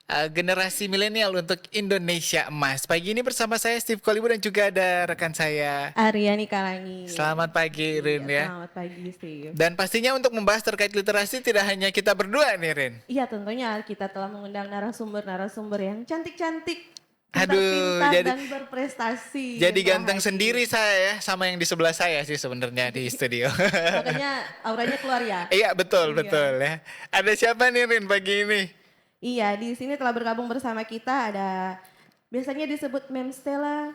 generasi milenial untuk Indonesia Emas. Pagi ini bersama saya Steve Kolibu dan juga ada rekan saya. Aryani Kalangin. Selamat pagi Iya, Rin ya. selamat pagi Steve. Dan pastinya untuk membahas terkait literasi tidak hanya kita berdua nih Rin. Iya, tentunya kita telah mengundang narasumber-narasumber yang cantik-cantik, Aduh, pintar-pintar dan berprestasi jadi yang telah ganteng hadir. sendiri saya ya, sama yang di sebelah saya sih sebenarnya di studio. Makanya auranya keluar ya. Iya betul Iya. betul ya. Ada siapa nih Rin pagi ini? Iya, di sini telah bergabung bersama kita ada biasanya disebut Mem Stella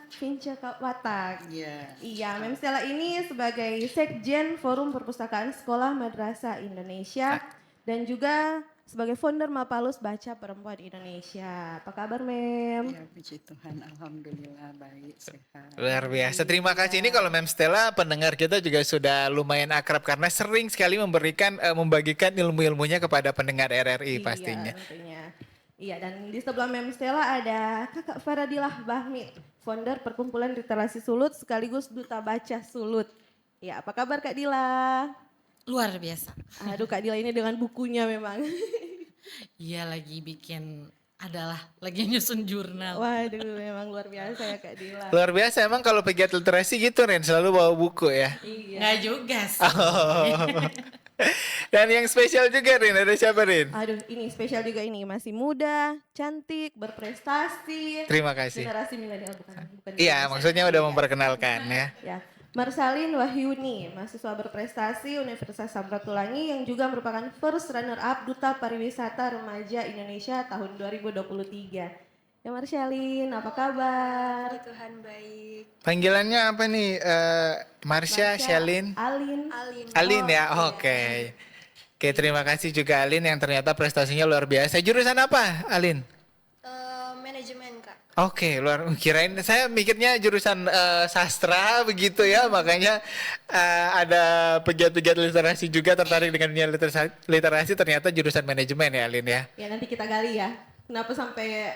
Watak. Iya. Iya, Mem Stella ini sebagai Sekjen Forum Perpustakaan Sekolah Madrasah Indonesia dan juga sebagai founder Mapalus Baca Perempuan Indonesia. Apa kabar, Mem? Ya, puji Tuhan, alhamdulillah baik, sehat. Luar biasa. Terima kasih. Ini kalau Mem Stella pendengar kita juga sudah lumayan akrab karena sering sekali membagikan ilmu-ilmunya kepada pendengar RRI pastinya. Iya, tentunya. Iya, dan di sebelah Mem Stella ada Kakak Faradilah Bahmi, founder Perkumpulan Literasi Sulut sekaligus Duta Baca Sulut. Ya, apa kabar Kak Dila? Luar biasa. Aduh, Kak Dila ini dengan bukunya memang. Iya lagi nyusun jurnal. Waduh, memang luar biasa ya Kak Dila. Luar biasa emang kalau pegiat literasi gitu Ren, selalu bawa buku ya. Iya. Nggak juga sih. Oh. Dan yang spesial juga Rin, ada siapa Rin? Aduh, ini spesial juga ini, masih muda, cantik, berprestasi. Terima kasih. Generasi milenial bukan. Iya, maksudnya udah memperkenalkan ya. Ya, Marsalin Wahyuni, mahasiswa berprestasi Universitas Samratulangi yang juga merupakan first runner up Duta Pariwisata Remaja Indonesia tahun 2023. Ya Marsalin, apa kabar? Puji Tuhan baik. Panggilannya apa nih? Marsha, Shalin, Alin. Alin ya. iya. Oke. Oke, terima kasih juga Alin yang ternyata prestasinya luar biasa. Jurusan apa, Alin? Manajemen Kak. Oke, kirain saya mikirnya jurusan sastra begitu ya, makanya ada pegiat-pegiat literasi juga tertarik dengan dunia literasi ternyata jurusan manajemen ya, Alin ya. Ya nanti kita gali ya. Kenapa sampai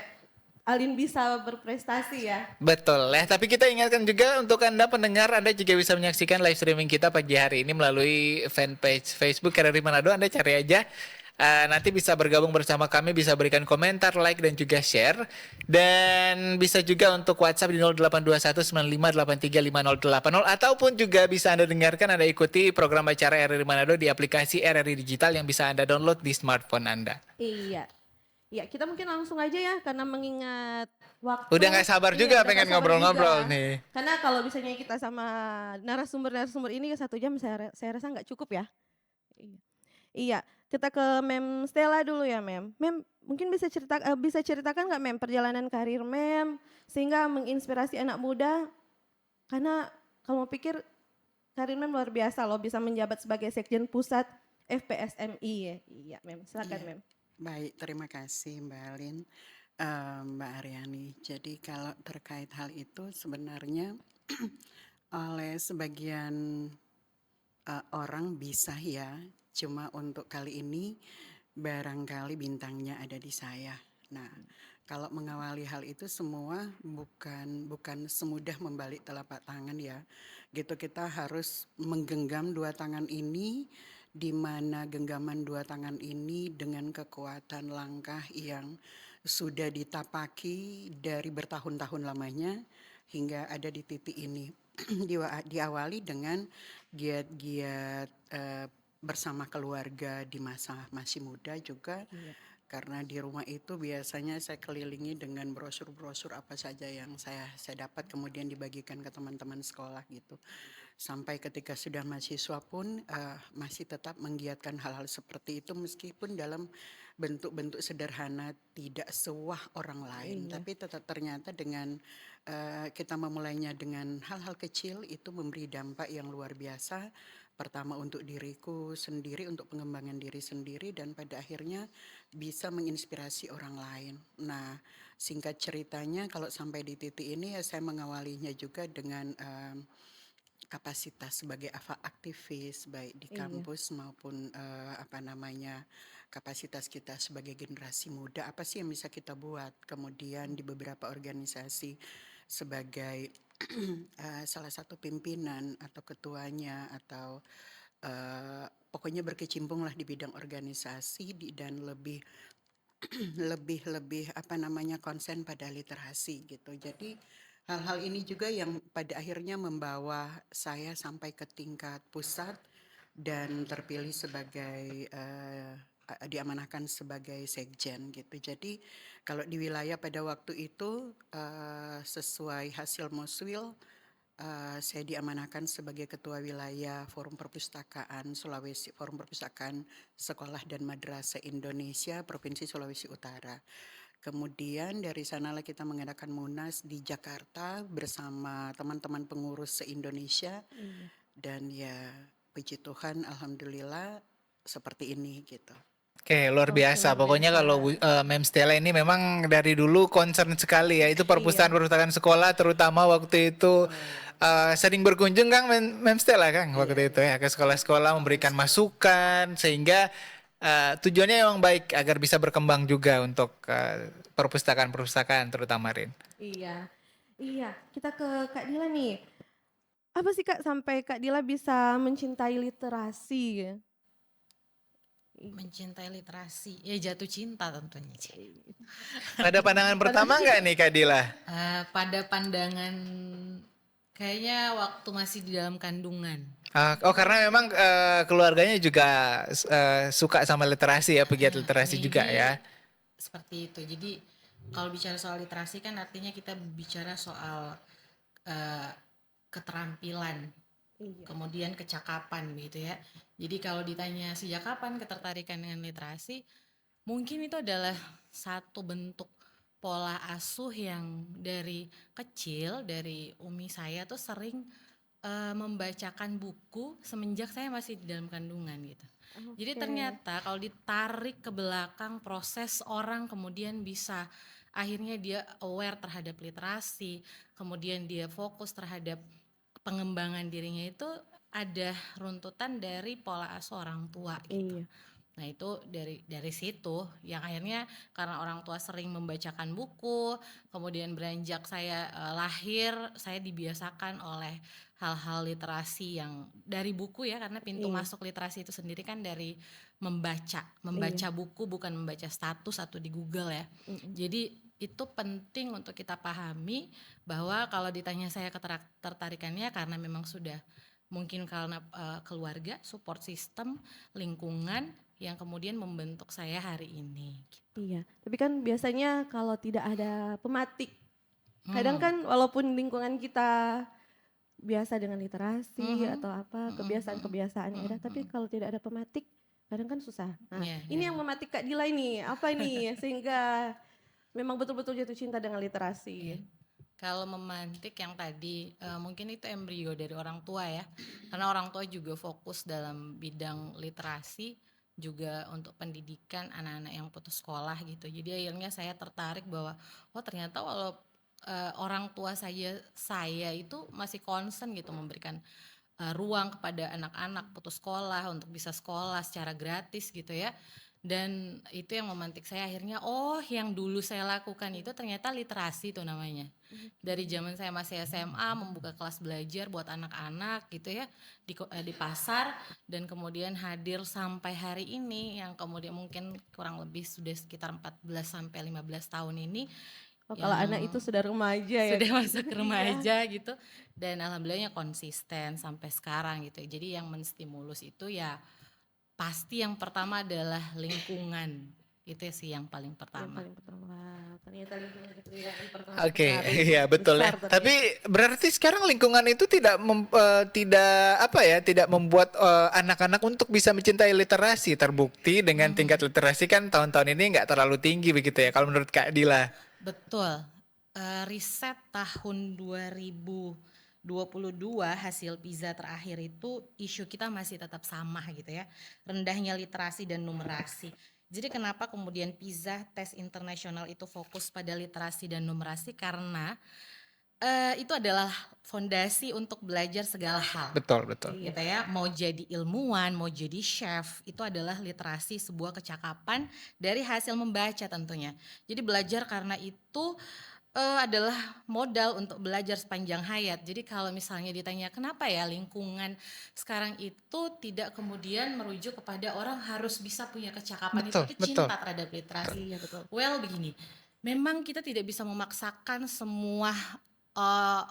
Alin bisa berprestasi ya? Betul ya, tapi kita ingatkan juga untuk Anda pendengar, Anda juga bisa menyaksikan live streaming kita pagi hari ini melalui fanpage Facebook RRI Manado. Anda cari aja. Nanti bisa bergabung bersama kami, bisa berikan komentar, like, dan juga share. Dan bisa juga untuk WhatsApp di 082195835080 ataupun juga bisa Anda dengarkan, Anda ikuti program acara RRI Manado di aplikasi RRI Digital yang bisa Anda download di smartphone Anda. Iya. Ya kita mungkin langsung aja ya karena mengingat waktu. Udah nggak sabar Iya, juga udah pengen nggak sabar ngobrol-ngobrol juga. nih. Karena kalau misalnya kita sama narasumber ini 1 jam saya rasa nggak cukup ya. Iya. Iya, kita ke Mem Stella dulu ya Mem. Mem mungkin bisa ceritakan nggak Mem perjalanan karir Mem sehingga menginspirasi anak muda karena kalau mau pikir karir Mem luar biasa loh bisa menjabat sebagai Sekjen Pusat FPSMI ya. Iya Mem, silakan Iya. Mem. Baik, terima kasih Mbak Alin, Mbak Aryani. Jadi kalau terkait hal itu sebenarnya oleh sebagian orang bisa ya, cuma untuk kali ini barangkali bintangnya ada di saya. Nah, kalau mengawali hal itu semua bukan semudah membalik telapak tangan ya. Gitu kita harus menggenggam dua tangan ini, di mana genggaman dua tangan ini dengan kekuatan langkah yang sudah ditapaki dari bertahun-tahun lamanya hingga ada di titik ini. Diawali dengan giat-giat bersama keluarga di masa masih muda juga. Karena di rumah itu biasanya saya kelilingi dengan brosur-brosur apa saja yang saya dapat kemudian dibagikan ke teman-teman sekolah gitu. Sampai ketika sudah mahasiswa pun masih tetap menggiatkan hal-hal seperti itu meskipun dalam bentuk-bentuk sederhana tidak sewah orang lain. Tapi tetap ternyata dengan kita memulainya dengan hal-hal kecil itu memberi dampak yang luar biasa. Pertama untuk diriku sendiri, untuk pengembangan diri sendiri dan pada akhirnya bisa menginspirasi orang lain. Nah, singkat ceritanya kalau sampai di titik ini ya saya mengawalinya juga dengan kapasitas sebagai aktivis baik di kampus maupun kapasitas kita sebagai generasi muda apa sih yang bisa kita buat. Kemudian di beberapa organisasi sebagai salah satu pimpinan atau ketuanya atau pokoknya berkecimpunglah di bidang organisasi dan lebih lebih apa namanya, konsen pada literasi gitu. Jadi hal-hal ini juga yang pada akhirnya membawa saya sampai ke tingkat pusat dan terpilih sebagai, diamanahkan sebagai sekjen gitu. Jadi kalau di wilayah pada waktu itu, sesuai hasil Muswil, saya diamanahkan sebagai ketua wilayah Forum Perpustakaan Sulawesi, Forum Perpustakaan Sekolah dan Madrasah Indonesia Provinsi Sulawesi Utara. Kemudian dari sanalah kita mengadakan Munas di Jakarta bersama teman-teman pengurus se-Indonesia, Iya. dan ya puji Tuhan alhamdulillah seperti ini gitu. Oke, luar Oke, biasa. luar Pokoknya biasa. kalau Mem Stella ini memang dari dulu concern sekali ya. Itu perpustakaan-perpustakaan sekolah, terutama waktu itu sering berkunjung Kang Mem Stella Kang waktu itu ya ke sekolah-sekolah memberikan masukan sehingga tujuannya memang baik agar bisa berkembang juga untuk perpustakaan-perpustakaan terutama Rin. Iya. Iya, kita ke Kak Dila nih. Apa sih Kak sampai Kak Dila bisa mencintai literasi? Mencintai literasi, ya jatuh cinta tentunya. Ada pandangan pertama nggak nih Kak Dila? Pada pandangan kayaknya waktu masih di dalam kandungan. Oh karena memang keluarganya juga suka sama literasi ya, pegiat literasi juga Maybe ya. seperti itu. Jadi kalau bicara soal literasi kan artinya kita bicara soal eh, keterampilan, kemudian kecakapan gitu ya. Jadi kalau ditanya sejak kapan ketertarikan dengan literasi, mungkin itu adalah satu bentuk pola asuh yang dari kecil, dari umi saya tuh sering membacakan buku semenjak saya masih di dalam kandungan gitu. Jadi Oke. ternyata kalau ditarik ke belakang proses orang kemudian bisa akhirnya dia aware terhadap literasi, kemudian dia fokus terhadap pengembangan dirinya itu ada runtutan dari pola asuh orang tua gitu. Iya. Nah itu dari situ yang akhirnya karena orang tua sering membacakan buku, kemudian beranjak saya lahir, saya dibiasakan oleh hal-hal literasi yang dari buku ya, karena pintu Iya. masuk literasi itu sendiri kan dari membaca Iya. buku, bukan membaca status atau di Google ya. Jadi itu penting untuk kita pahami bahwa kalau ditanya saya ketertarikannya karena memang sudah mungkin karena keluarga, support system, lingkungan yang kemudian membentuk saya hari ini. Iya, tapi kan biasanya kalau tidak ada pematik, kadang kan walaupun lingkungan kita biasa dengan literasi atau apa, kebiasaan-kebiasaan yang ada, tapi kalau tidak ada pematik, kadang kan susah. Nah, Iya, ini iya. yang mematik Kak Dila ini, apa nih sehingga memang betul-betul jatuh cinta dengan literasi? Kalau memantik yang tadi mungkin itu embrio dari orang tua ya, karena orang tua juga fokus dalam bidang literasi, juga untuk pendidikan anak-anak yang putus sekolah gitu. Jadi akhirnya saya tertarik bahwa oh ternyata walau orang tua saya itu masih concern gitu memberikan ruang kepada anak-anak putus sekolah untuk bisa sekolah secara gratis gitu ya. Dan itu yang memantik saya akhirnya oh yang dulu saya lakukan itu ternyata literasi tuh namanya. Dari zaman saya masih SMA membuka kelas belajar buat anak-anak gitu ya di pasar, dan kemudian hadir sampai hari ini yang kemudian mungkin kurang lebih sudah sekitar 14 sampai 15 tahun ini Oh, kalau anak itu sudah remaja ya. sudah Kak? masuk Iya. remaja gitu, dan alhamdulillahnya konsisten sampai sekarang gitu. Jadi yang menstimulus itu ya pasti yang pertama adalah lingkungan, itu sih yang paling Yang pertama. paling pertama, lingkungan itu yang pertama. Oke, besar, iya betul ya. besar Tapi berarti sekarang lingkungan itu tidak apa ya, tidak membuat anak-anak untuk bisa mencintai literasi. Terbukti dengan tingkat literasi kan tahun-tahun ini nggak terlalu tinggi begitu ya. Kalau menurut Kak Dila. Betul. Riset tahun 2022 hasil PISA terakhir itu isu kita masih tetap sama gitu ya. Rendahnya literasi dan numerasi. Jadi kenapa kemudian PISA tes internasional itu fokus pada literasi dan numerasi, karena itu adalah fondasi untuk belajar segala hal. Betul, betul. Gitu ya, mau jadi ilmuwan, mau jadi chef, itu adalah literasi, sebuah kecakapan dari hasil membaca tentunya. Jadi belajar karena itu adalah modal untuk belajar sepanjang hayat. Jadi kalau misalnya ditanya kenapa ya lingkungan sekarang itu tidak kemudian merujuk kepada orang harus bisa punya kecakapan Betul, itu betul. cinta terhadap literasi. Iya betul. Well begini, memang kita tidak bisa memaksakan semua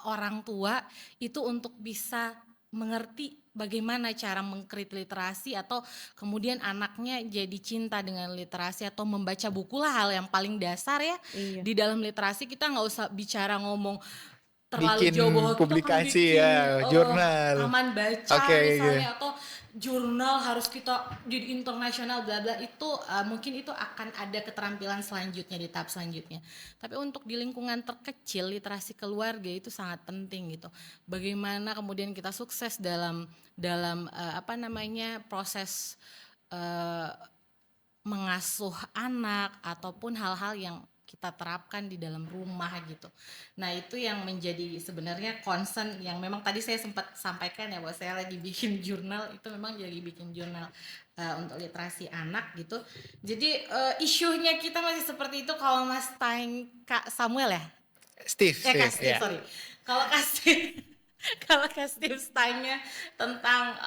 orang tua itu untuk bisa mengerti bagaimana cara mengkrit literasi atau kemudian anaknya jadi cinta dengan literasi atau membaca buku lah hal yang paling dasar ya. Iya. Di dalam literasi kita nggak usah bicara ngomong terlalu Bikin jauh bahwa kita kan publikasi bikin ya, jurnal. taman baca Oke, misalnya atau jurnal harus kita jadi internasional bla bla itu mungkin itu akan ada keterampilan selanjutnya di tahap selanjutnya. Tapi untuk di lingkungan terkecil literasi keluarga itu sangat penting gitu. Bagaimana kemudian kita sukses dalam proses mengasuh anak ataupun hal-hal yang kita terapkan di dalam rumah gitu. Nah itu yang menjadi sebenarnya concern yang memang tadi saya sempat sampaikan ya bahwa saya lagi bikin jurnal itu memang lagi bikin jurnal untuk literasi anak gitu. Jadi isunya kita masih seperti itu kalau Mas Taing Kak Samuel ya? Steve, Kak Steve, Steve ya. sorry. Kalau Kak Steve tanya tentang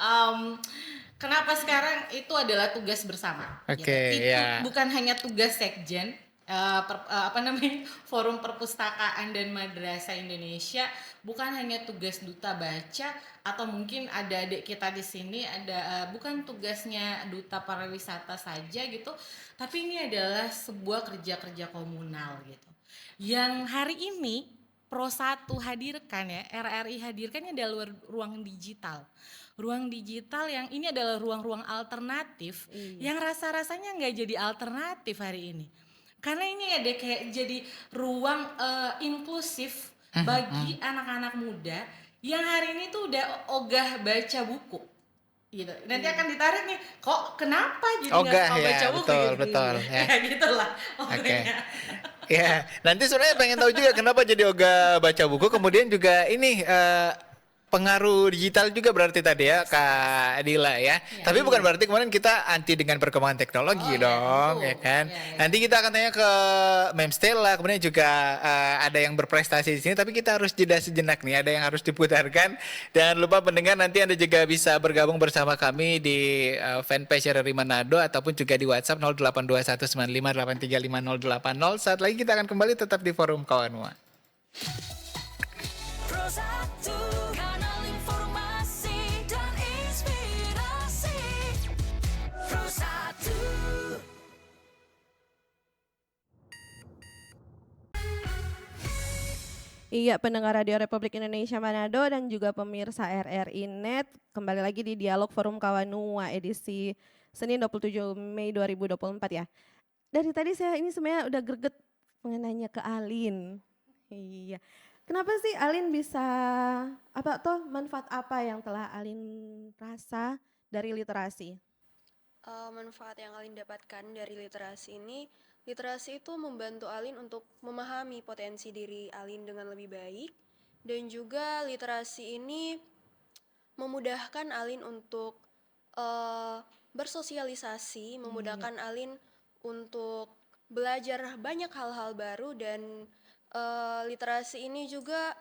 kenapa sekarang itu adalah tugas bersama. Oke, gitu. Itu ya. bukan hanya tugas sekjen, Forum Perpustakaan dan Madrasah Indonesia, bukan hanya tugas duta baca atau mungkin ada adik kita di sini ada bukan tugasnya duta pariwisata saja gitu, tapi ini adalah sebuah kerja-kerja komunal gitu. Yang hari ini Pro1 hadirkan ya, RRI hadirkan ini adalah ruang digital. Ruang digital yang ini adalah ruang-ruang alternatif yang rasa-rasanya nggak jadi alternatif hari ini. Karena ini ada kayak jadi ruang inklusif bagi anak-anak muda yang hari ini tuh udah ogah baca buku. Gitu. Nanti akan ditarik nih, kok kenapa jadi nggak Ogah suka ya, baca buku betul, gitu. betul, ya. Ya gitulah Oke. pokoknya. Ya, nanti sebenarnya pengen tahu juga kenapa jadi Oga baca buku. Kemudian juga ini pengaruh digital juga berarti tadi ya Kak Dila ya. Tapi bukan berarti kemarin kita anti dengan perkembangan teknologi dong, tentu. ya kan. Ya. Nanti kita akan tanya ke Mem Stella, kemudian juga ada yang berprestasi di sini. Tapi kita harus jeda sejenak nih, ada yang harus diputarkan. Dan lupa pendengar nanti Anda juga bisa bergabung bersama kami di fanpage RRI Manado ataupun juga di WhatsApp 082195835080. Saat lagi kita akan kembali tetap di Forum Kawanua. Pro 1, kanal informasi dan inspirasi. Pro 1. Iya, pendengar Radio Republik Indonesia Manado dan juga pemirsa RRI Net, kembali lagi di Dialog Forum Kawanua edisi Senin 27 Mei 2024 ya. Dari tadi saya ini sebenarnya udah greget mengenainya ke Alin. Iya. Kenapa sih Alin bisa manfaat apa yang telah Alin rasa dari literasi? Manfaat yang Alin dapatkan dari literasi ini, literasi itu membantu Alin untuk memahami potensi diri Alin dengan lebih baik, dan juga literasi ini memudahkan Alin untuk bersosialisasi, memudahkan Alin untuk belajar banyak hal-hal baru, dan literasi ini juga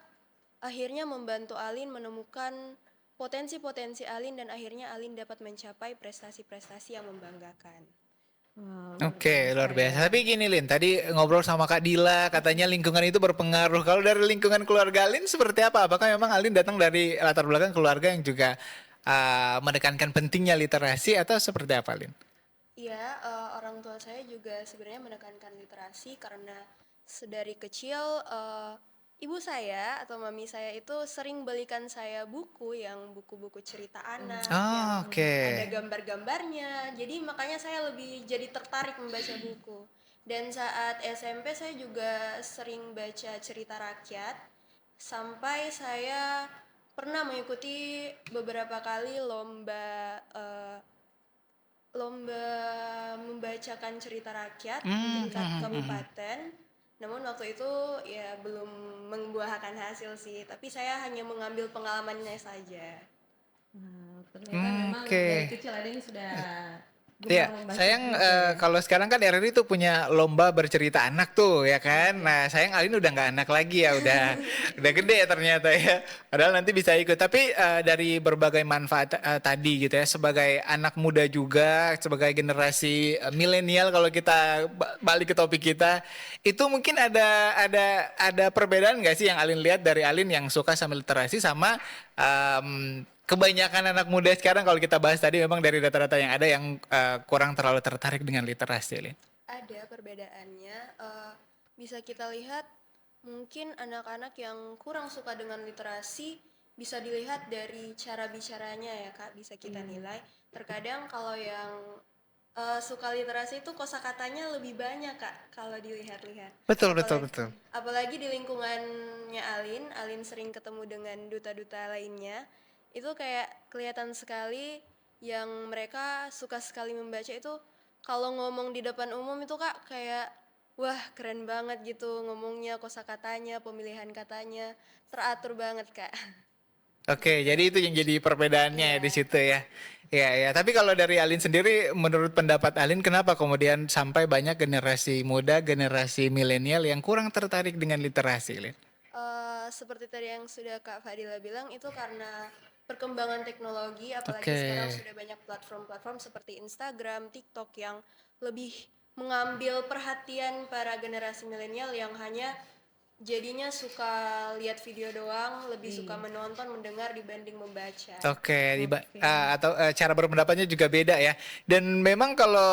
akhirnya membantu Alin menemukan potensi-potensi Alin, dan akhirnya Alin dapat mencapai prestasi-prestasi yang membanggakan. Oke, luar biasa. Tapi gini Lin, tadi ngobrol sama Kak Dila, katanya lingkungan itu berpengaruh. Kalau dari lingkungan keluarga Alin seperti apa? Apakah memang Alin datang dari latar belakang keluarga yang juga menekankan pentingnya literasi atau seperti apa Lin? Iya, orang tua saya juga sebenarnya menekankan literasi karena sedari kecil ibu saya atau mami saya itu sering belikan saya buku yang buku-buku cerita anak yang ada gambar-gambarnya. Jadi makanya saya lebih jadi tertarik membaca buku. Dan saat SMP saya juga sering baca cerita rakyat sampai saya pernah mengikuti beberapa kali lomba membacakan cerita rakyat di tingkat kabupaten. Namun waktu itu ya belum membuahkan hasil sih, tapi saya hanya mengambil pengalamannya saja. Ternyata memang dari kecil ada yang sudah Iya, gemar membaca sayang juga ya. kalau sekarang kan RRI tuh punya lomba bercerita anak tuh ya kan. Iya. Nah, sayang Alin udah nggak anak lagi ya, udah gede ternyata ya. Padahal nanti bisa ikut. Tapi dari berbagai manfaat tadi gitu ya, sebagai anak muda juga, sebagai generasi milenial kalau kita balik ke topik kita, itu mungkin ada perbedaan nggak sih yang Alin lihat dari Alin yang suka sama literasi sama kebanyakan anak muda sekarang kalau kita bahas tadi memang dari data-data yang ada yang kurang terlalu tertarik dengan literasi, Lin. Ada perbedaannya, bisa kita lihat mungkin anak-anak yang kurang suka dengan literasi bisa dilihat dari cara bicaranya ya Kak, bisa kita nilai. Terkadang kalau yang suka literasi itu kosakatanya lebih banyak Kak kalau dilihat-lihat. Betul, betul, Apalagi, betul. apalagi di lingkungannya Alin sering ketemu dengan duta-duta lainnya, itu kayak kelihatan sekali yang mereka suka sekali membaca itu kalau ngomong di depan umum itu Kak kayak wah keren banget gitu ngomongnya, kosakatanya, pemilihan katanya teratur banget Kak. Oke, jadi itu yang jadi perbedaannya ya di Iya. situ ya. Ya, ya. Tapi kalau dari Alin sendiri, menurut pendapat Alin, kenapa kemudian sampai banyak generasi muda, generasi milenial yang kurang tertarik dengan literasi, Lin? Seperti tadi yang sudah Kak Fadila bilang itu karena perkembangan teknologi, apalagi Oke. sekarang sudah banyak platform-platform seperti Instagram, TikTok yang lebih mengambil perhatian para generasi milenial yang hanya jadinya suka lihat video doang, lebih suka Iya. menonton, mendengar dibanding membaca. Oke, Oke. atau cara berpendapatnya juga beda ya. Dan memang kalau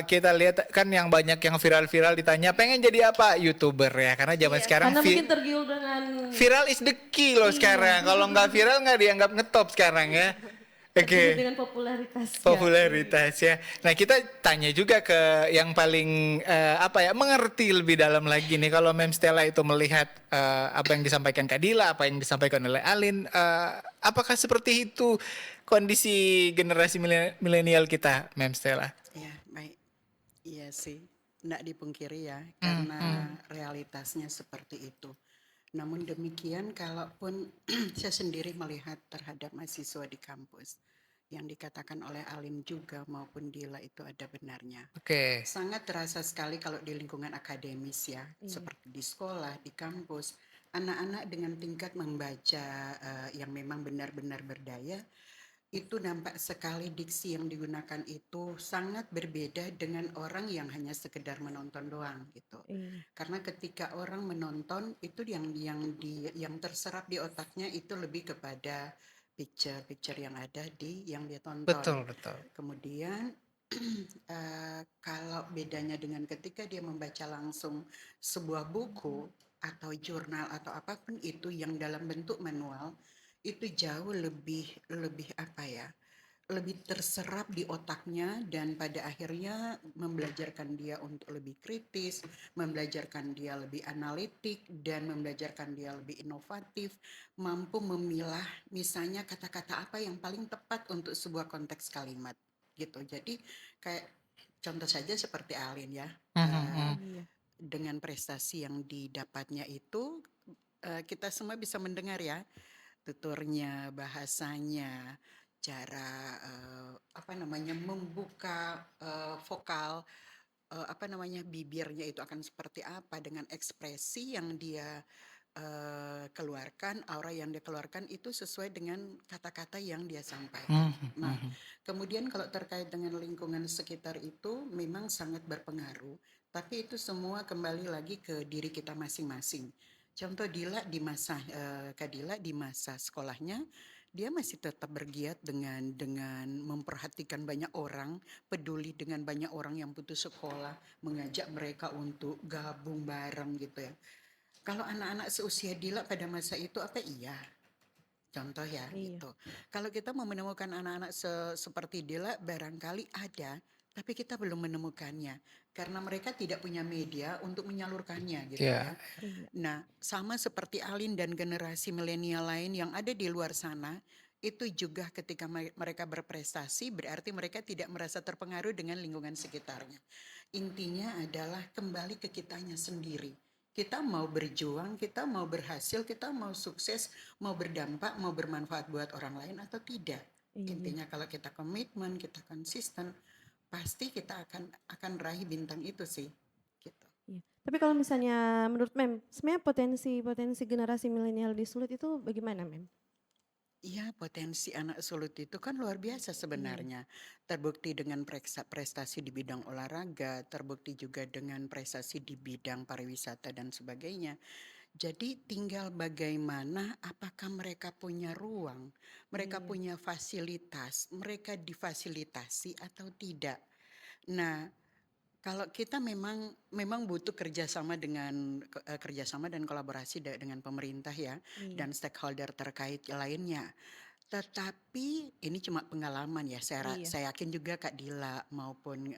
kita lihat kan yang banyak yang viral-viral ditanya pengen jadi apa? YouTuber ya. Karena zaman Iya. sekarang Karena mungkin tergiur dengan viral is the key loh Iya. sekarang. Kalau nggak viral nggak dianggap ngetop sekarang ya. tergiur Oke. dengan popularitasnya. Popularitas ya. Nah kita tanya juga ke yang paling apa ya mengerti lebih dalam lagi nih kalau Mem Stella itu melihat apa yang disampaikan Kak Dila, apa yang disampaikan oleh Alin, apakah seperti itu kondisi generasi milenial kita, Mem Stella? Ya, baik. Iya sih, nggak dipungkiri ya, Hmm, karena realitasnya seperti itu. Namun demikian, kalaupun saya sendiri melihat terhadap mahasiswa di kampus, yang dikatakan oleh Alim juga maupun Dila itu ada benarnya. Oke. Sangat terasa sekali kalau di lingkungan akademis ya, seperti di sekolah, di kampus, anak-anak dengan tingkat membaca yang memang benar-benar berdaya, itu nampak sekali diksi yang digunakan itu sangat berbeda dengan orang yang hanya sekedar menonton doang gitu. Iya. Karena ketika orang menonton itu yang terserap di otaknya itu lebih kepada picture yang ada di yang dia tonton. Betul, betul. Kemudian kalau bedanya dengan ketika dia membaca langsung sebuah buku atau jurnal atau apapun itu yang dalam bentuk manual, itu jauh lebih apa ya, lebih terserap di otaknya dan pada akhirnya membelajarkan dia untuk lebih kritis, membelajarkan dia lebih analitik dan membelajarkan dia lebih inovatif, mampu memilah misalnya kata-kata apa yang paling tepat untuk sebuah konteks kalimat gitu. Jadi kayak contoh saja seperti Alin ya, Iya. dengan prestasi yang didapatnya itu kita semua bisa mendengar ya tuturnya, bahasanya, cara membuka vokal, bibirnya itu akan seperti apa dengan ekspresi yang dia keluarkan, aura yang dia keluarkan itu sesuai dengan kata-kata yang dia sampaikan. Nah, kemudian kalau terkait dengan lingkungan sekitar itu memang sangat berpengaruh, tapi itu semua kembali lagi ke diri kita masing-masing. Contoh Kadila di masa sekolahnya, dia masih tetap bergiat dengan memperhatikan banyak orang, peduli dengan banyak orang yang putus sekolah, mengajak mereka untuk gabung bareng gitu ya. Kalau anak-anak seusia Dila pada masa itu apa iya? Contoh ya Iya. gitu. Kalau kita mau menemukan anak-anak seperti Dila barangkali ada, tapi kita belum menemukannya karena mereka tidak punya media untuk menyalurkannya gitu Ya. ya. Iya. Nah, sama seperti Alin dan generasi milenial lain yang ada di luar sana, itu juga ketika mereka berprestasi berarti mereka tidak merasa terpengaruh dengan lingkungan sekitarnya. Intinya adalah kembali ke kitanya sendiri. Kita mau berjuang, kita mau berhasil, kita mau sukses, mau berdampak, mau bermanfaat buat orang lain atau tidak. Iya. Intinya kalau kita komitmen, kita konsisten, pasti kita akan raih bintang itu sih, gitu. Iya. Tapi kalau misalnya menurut Mem, sebenarnya potensi generasi milenial di Sulut itu bagaimana, Mem? Iya, potensi anak Sulut itu kan luar biasa Iya. sebenarnya. Terbukti dengan prestasi di bidang olahraga, terbukti juga dengan prestasi di bidang pariwisata dan sebagainya. Jadi tinggal bagaimana apakah mereka punya ruang, mereka Iya. punya fasilitas, mereka difasilitasi atau tidak. Nah, kalau kita memang butuh kerjasama kerjasama dan kolaborasi dengan pemerintah ya, Iya. dan stakeholder terkait lainnya. Tetapi ini cuma pengalaman ya, Iya. saya yakin juga Kak Dila maupun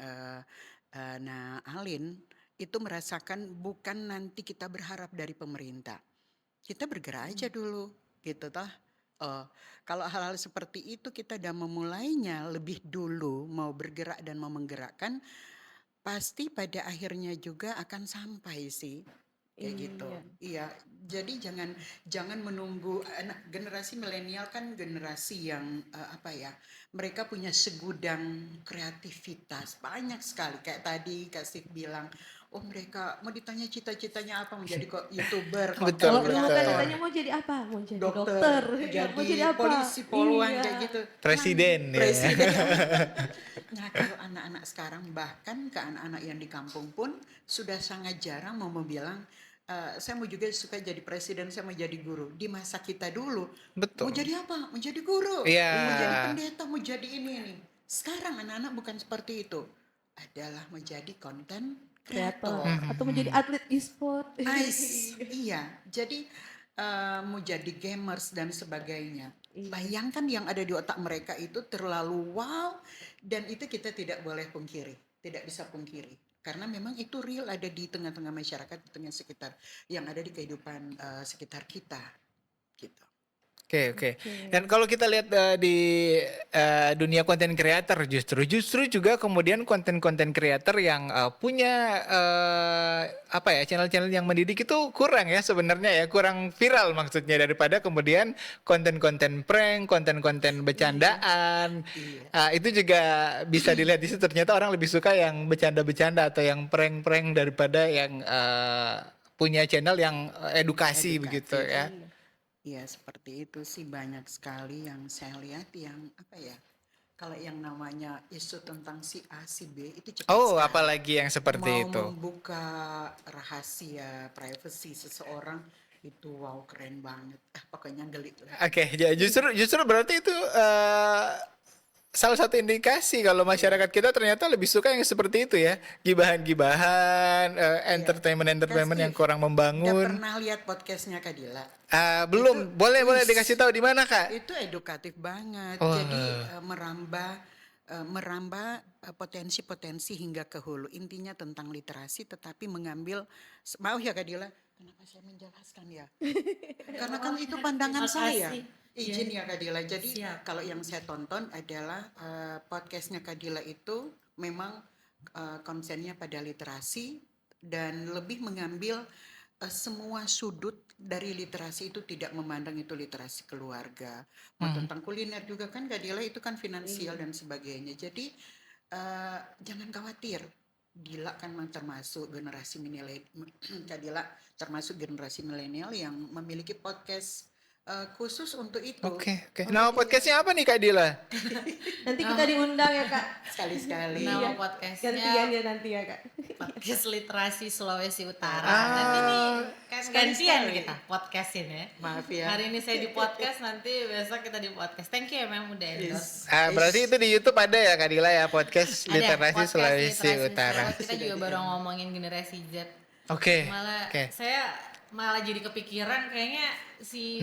Alin itu merasakan bukan nanti kita berharap dari pemerintah. Kita bergerak aja dulu gitu toh. Oh, kalau hal-hal seperti itu kita udah memulainya lebih dulu mau bergerak dan mau menggerakkan, pasti pada akhirnya juga akan sampai sih. Kayak gitu. Iya. Iya, jadi jangan menunggu generasi milenial kan generasi yang apa ya? Mereka punya segudang kreativitas banyak sekali. Kayak tadi Kak Steve bilang, oh mereka mau ditanya cita-citanya apa menjadi kok YouTuber, content Betul, Kalau dulu kan betul. ditanya mau jadi apa? Mau jadi dokter, dokter. jadi Mau jadi apa? polisi, poluan Iya. kayak gitu. Presiden, ya. Presiden. Nah, kalau anak-anak sekarang bahkan ke anak-anak yang di kampung pun sudah sangat jarang mau bilang saya mau juga suka jadi presiden, saya mau jadi guru. Di masa kita dulu, mau Betul. jadi apa? Mau jadi guru, Iya. mau jadi pendeta, mau jadi ini. Sekarang anak-anak bukan seperti itu. Adalah menjadi konten Kreator. kreator. Atau menjadi atlet e-sport. Iya, jadi mau jadi gamers dan sebagainya. Iya. Bayangkan yang ada di otak mereka itu terlalu wow, dan itu kita tidak boleh pungkiri, tidak bisa pungkiri. Karena memang itu real ada di tengah-tengah masyarakat, di tengah sekitar, yang ada di kehidupan sekitar kita, gitu. Oke. Dan kalau kita lihat di dunia konten creator justru juga kemudian konten-konten creator yang punya apa ya channel-channel yang mendidik itu kurang ya sebenarnya ya, kurang viral maksudnya daripada kemudian konten-konten prank, konten-konten bercandaan. Iya. Itu juga bisa dilihat di situ, ternyata orang lebih suka yang bercanda-bercanda atau yang prank-prank daripada yang punya channel yang edukasi begitu ya. Iya, seperti itu sih, banyak sekali yang saya lihat yang apa ya, kalau yang namanya isu tentang si A, si B itu cepat Oh, sekali. apalagi yang seperti Mau itu. membuka rahasia privacy seseorang itu wow keren banget. Pokoknya geli lah. Oke, ya justru berarti itu salah satu indikasi kalau masyarakat kita ternyata lebih suka yang seperti itu ya, gibahan-gibahan, entertainment yang kurang Udah membangun. pernah lihat podcastnya Kak Dila? Belum, boleh dikasih tahu di mana Kak? Itu edukatif banget. Wah. Jadi merambah potensi-potensi hingga ke hulu. Intinya tentang literasi, tetapi mengambil, maaf ya Kak Dila, kenapa saya menjelaskan ya? Karena kan itu pandangan saya. Izin ya Kak Dila. Jadi kalau yang saya tonton adalah podcastnya Kak Dila itu memang konsennya pada literasi dan lebih mengambil semua sudut dari literasi itu, tidak memandang itu literasi keluarga, mau tentang kuliner juga kan Kak Dila itu kan finansial dan sebagainya. Jadi jangan khawatir, Dila kan termasuk generasi milenial, Kak Dila termasuk generasi milenial yang memiliki podcast khusus untuk itu. Oke. Nama podcastnya apa nih Kak Dila? Nanti kita diundang ya Kak. Sekali-sekali. Nama podcastnya Gantian ya nanti ya Kak. Podcast Literasi Sulawesi Utara. Nanti nih kan gantian kita podcastin ya. Maaf ya. Hari ini saya di podcast, nanti besok kita di podcast. Thank you ya Mem udah endorse. Berarti itu di YouTube ada ya Kak Dila ya, podcast Ada Literasi podcast Sulawesi Literasi Utara. Kita juga baru ngomongin generasi Z. Oke. Saya malah jadi kepikiran kayaknya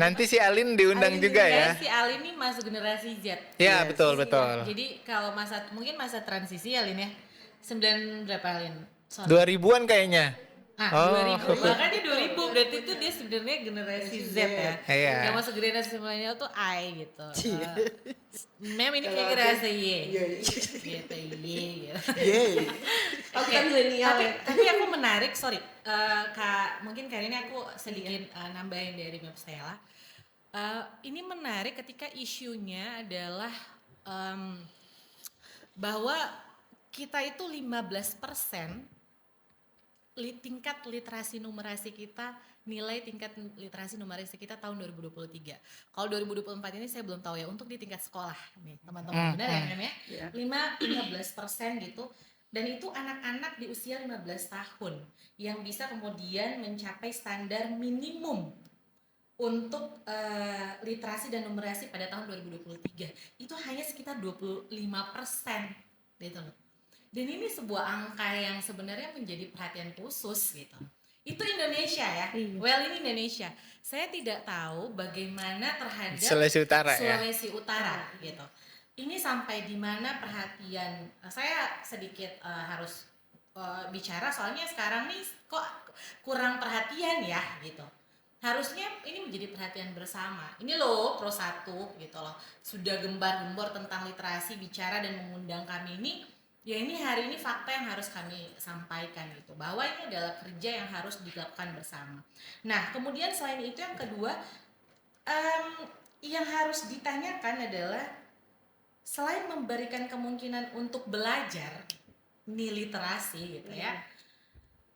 Nanti si Alin diundang juga ya. Si Ali ini masuk generasi Z. Ya, betul. Jadi kalau mungkin masa transisi Alin ya. 9 berapa Alin? 2000-an kayaknya. 2000. Bahkan dia 2000, berarti itu dia sebenarnya generasi Z ya. Iya. Yang masuk generasi milenial tuh I gitu. Mem ini kayak generasi Y. Gitu, Y. Oke, milenial ya. tapi aku menarik, sorry. Kak, mungkin kali ini aku sedikit nambahin dari Mem Stella. Ini menarik ketika isunya adalah bahwa kita itu 15% tingkat literasi numerasi kita, nilai tingkat literasi numerasi kita tahun 2023. Kalau 2024 ini saya belum tahu ya, untuk di tingkat sekolah nih teman-teman, benar ya Mem ya? Ya. 15% gitu. Dan itu anak-anak di usia 15 tahun yang bisa kemudian mencapai standar minimum untuk literasi dan numerasi pada tahun 2023. Itu hanya sekitar 25% gitu loh. Dan ini sebuah angka yang sebenarnya menjadi perhatian khusus gitu. Itu Indonesia ya. Iya. Well, ini Indonesia. Saya tidak tahu bagaimana terhadap Sulawesi Utara ya. Sulawesi Utara gitu. Ini sampai di mana perhatian saya sedikit harus bicara, soalnya sekarang nih kok kurang perhatian ya gitu. Harusnya ini menjadi perhatian bersama. Ini loh Pro 1 gitu loh. Sudah gembar-gembor tentang literasi, bicara dan mengundang kami ini. Ya ini hari ini fakta yang harus kami sampaikan gitu, bahwa ini adalah kerja yang harus dilakukan bersama. Nah kemudian selain itu yang kedua, yang harus ditanyakan adalah selain memberikan kemungkinan untuk belajar nih literasi gitu ya,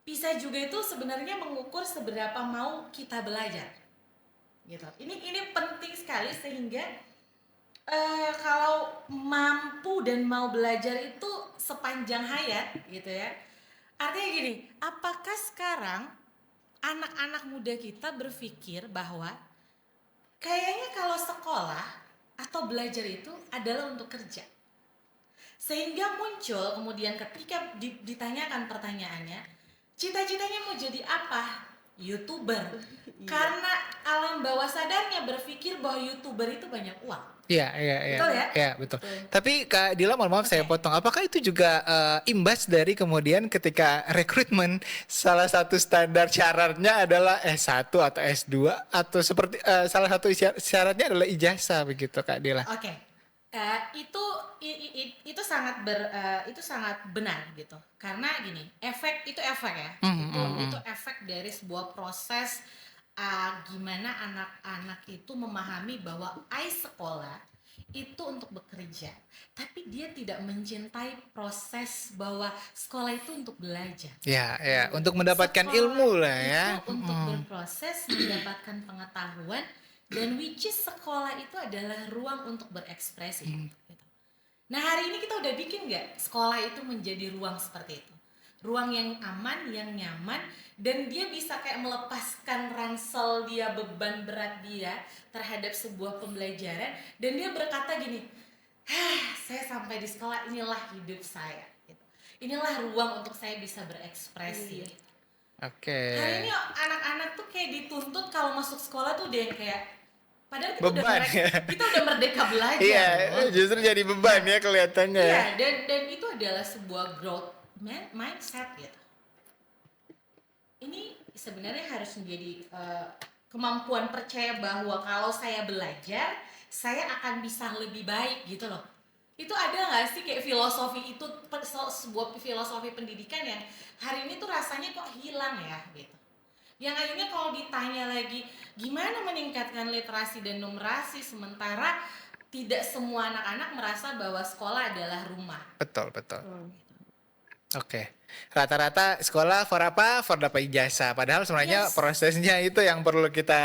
bisa juga itu sebenarnya mengukur seberapa mau kita belajar gitu. Ini penting sekali sehingga kalau mampu dan mau belajar itu sepanjang hayat gitu ya. Artinya gini, apakah sekarang anak-anak muda kita berpikir bahwa kayaknya kalau sekolah atau belajar itu adalah untuk kerja? Sehingga muncul kemudian ketika ditanyakan pertanyaannya, cita-citanya mau jadi apa? YouTuber. Karena alam bawah sadarnya berpikir bahwa YouTuber itu banyak uang. Iya. Betul ya? Iya, betul. Tapi Kak Dila, mohon maaf saya potong. Apakah itu juga imbas dari kemudian ketika rekrutmen salah satu standar syaratnya adalah S1 atau S2 atau seperti salah satu syaratnya adalah ijazah begitu Kak Dila? Oke. Itu sangat itu sangat benar gitu. Karena gini, efek ya. Itu efek dari sebuah proses gimana anak-anak itu memahami bahwa sekolah itu untuk bekerja, tapi dia tidak mencintai proses bahwa sekolah itu untuk belajar. Ya, untuk mendapatkan Sekolah ilmu lah ya. itu untuk berproses, mendapatkan pengetahuan, dan which is sekolah itu adalah ruang untuk berekspresi. Gitu. Nah hari ini kita udah bikin nggak sekolah itu menjadi ruang seperti itu? Ruang yang aman, yang nyaman, dan dia bisa kayak melepaskan ransel dia, beban berat dia terhadap sebuah pembelajaran, dan dia berkata gini, saya sampai di sekolah, inilah hidup saya gitu. Inilah ruang untuk saya bisa berekspresi gitu. Oke. Hari ini anak-anak tuh kayak dituntut kalau masuk sekolah tuh dia yang kayak, padahal Beban, ya. kita udah merdeka belajar Iya, loh. justru jadi beban ya kelihatannya. Iya, dan itu adalah sebuah growth mindset gitu. Ini sebenarnya harus menjadi kemampuan percaya bahwa kalau saya belajar, saya akan bisa lebih baik gitu loh. Itu ada nggak sih kayak filosofi itu, sebuah filosofi pendidikan yang hari ini tuh rasanya kok hilang ya gitu. Yang akhirnya kalau ditanya lagi gimana meningkatkan literasi dan numerasi, sementara tidak semua anak-anak merasa bahwa sekolah adalah rumah. Betul. Oke. Rata-rata sekolah for apa? For dapat ijazah. Padahal sebenarnya prosesnya itu yang perlu kita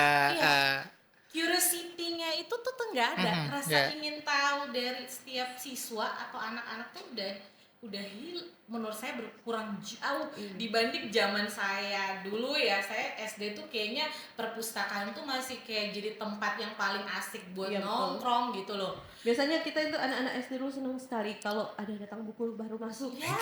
Curiosity-nya itu tuh nggak ada. Rasa ingin tahu dari setiap siswa atau anak-anak tuh udah menurut saya berkurang jauh dibanding zaman saya dulu ya. Saya SD tuh kayaknya perpustakaan tuh masih kayak jadi tempat yang paling asik buat Iya, betul. nongkrong gitu loh. Biasanya kita itu anak-anak SD dulu senang sekali kalau ada datang buku baru masuk. Ya,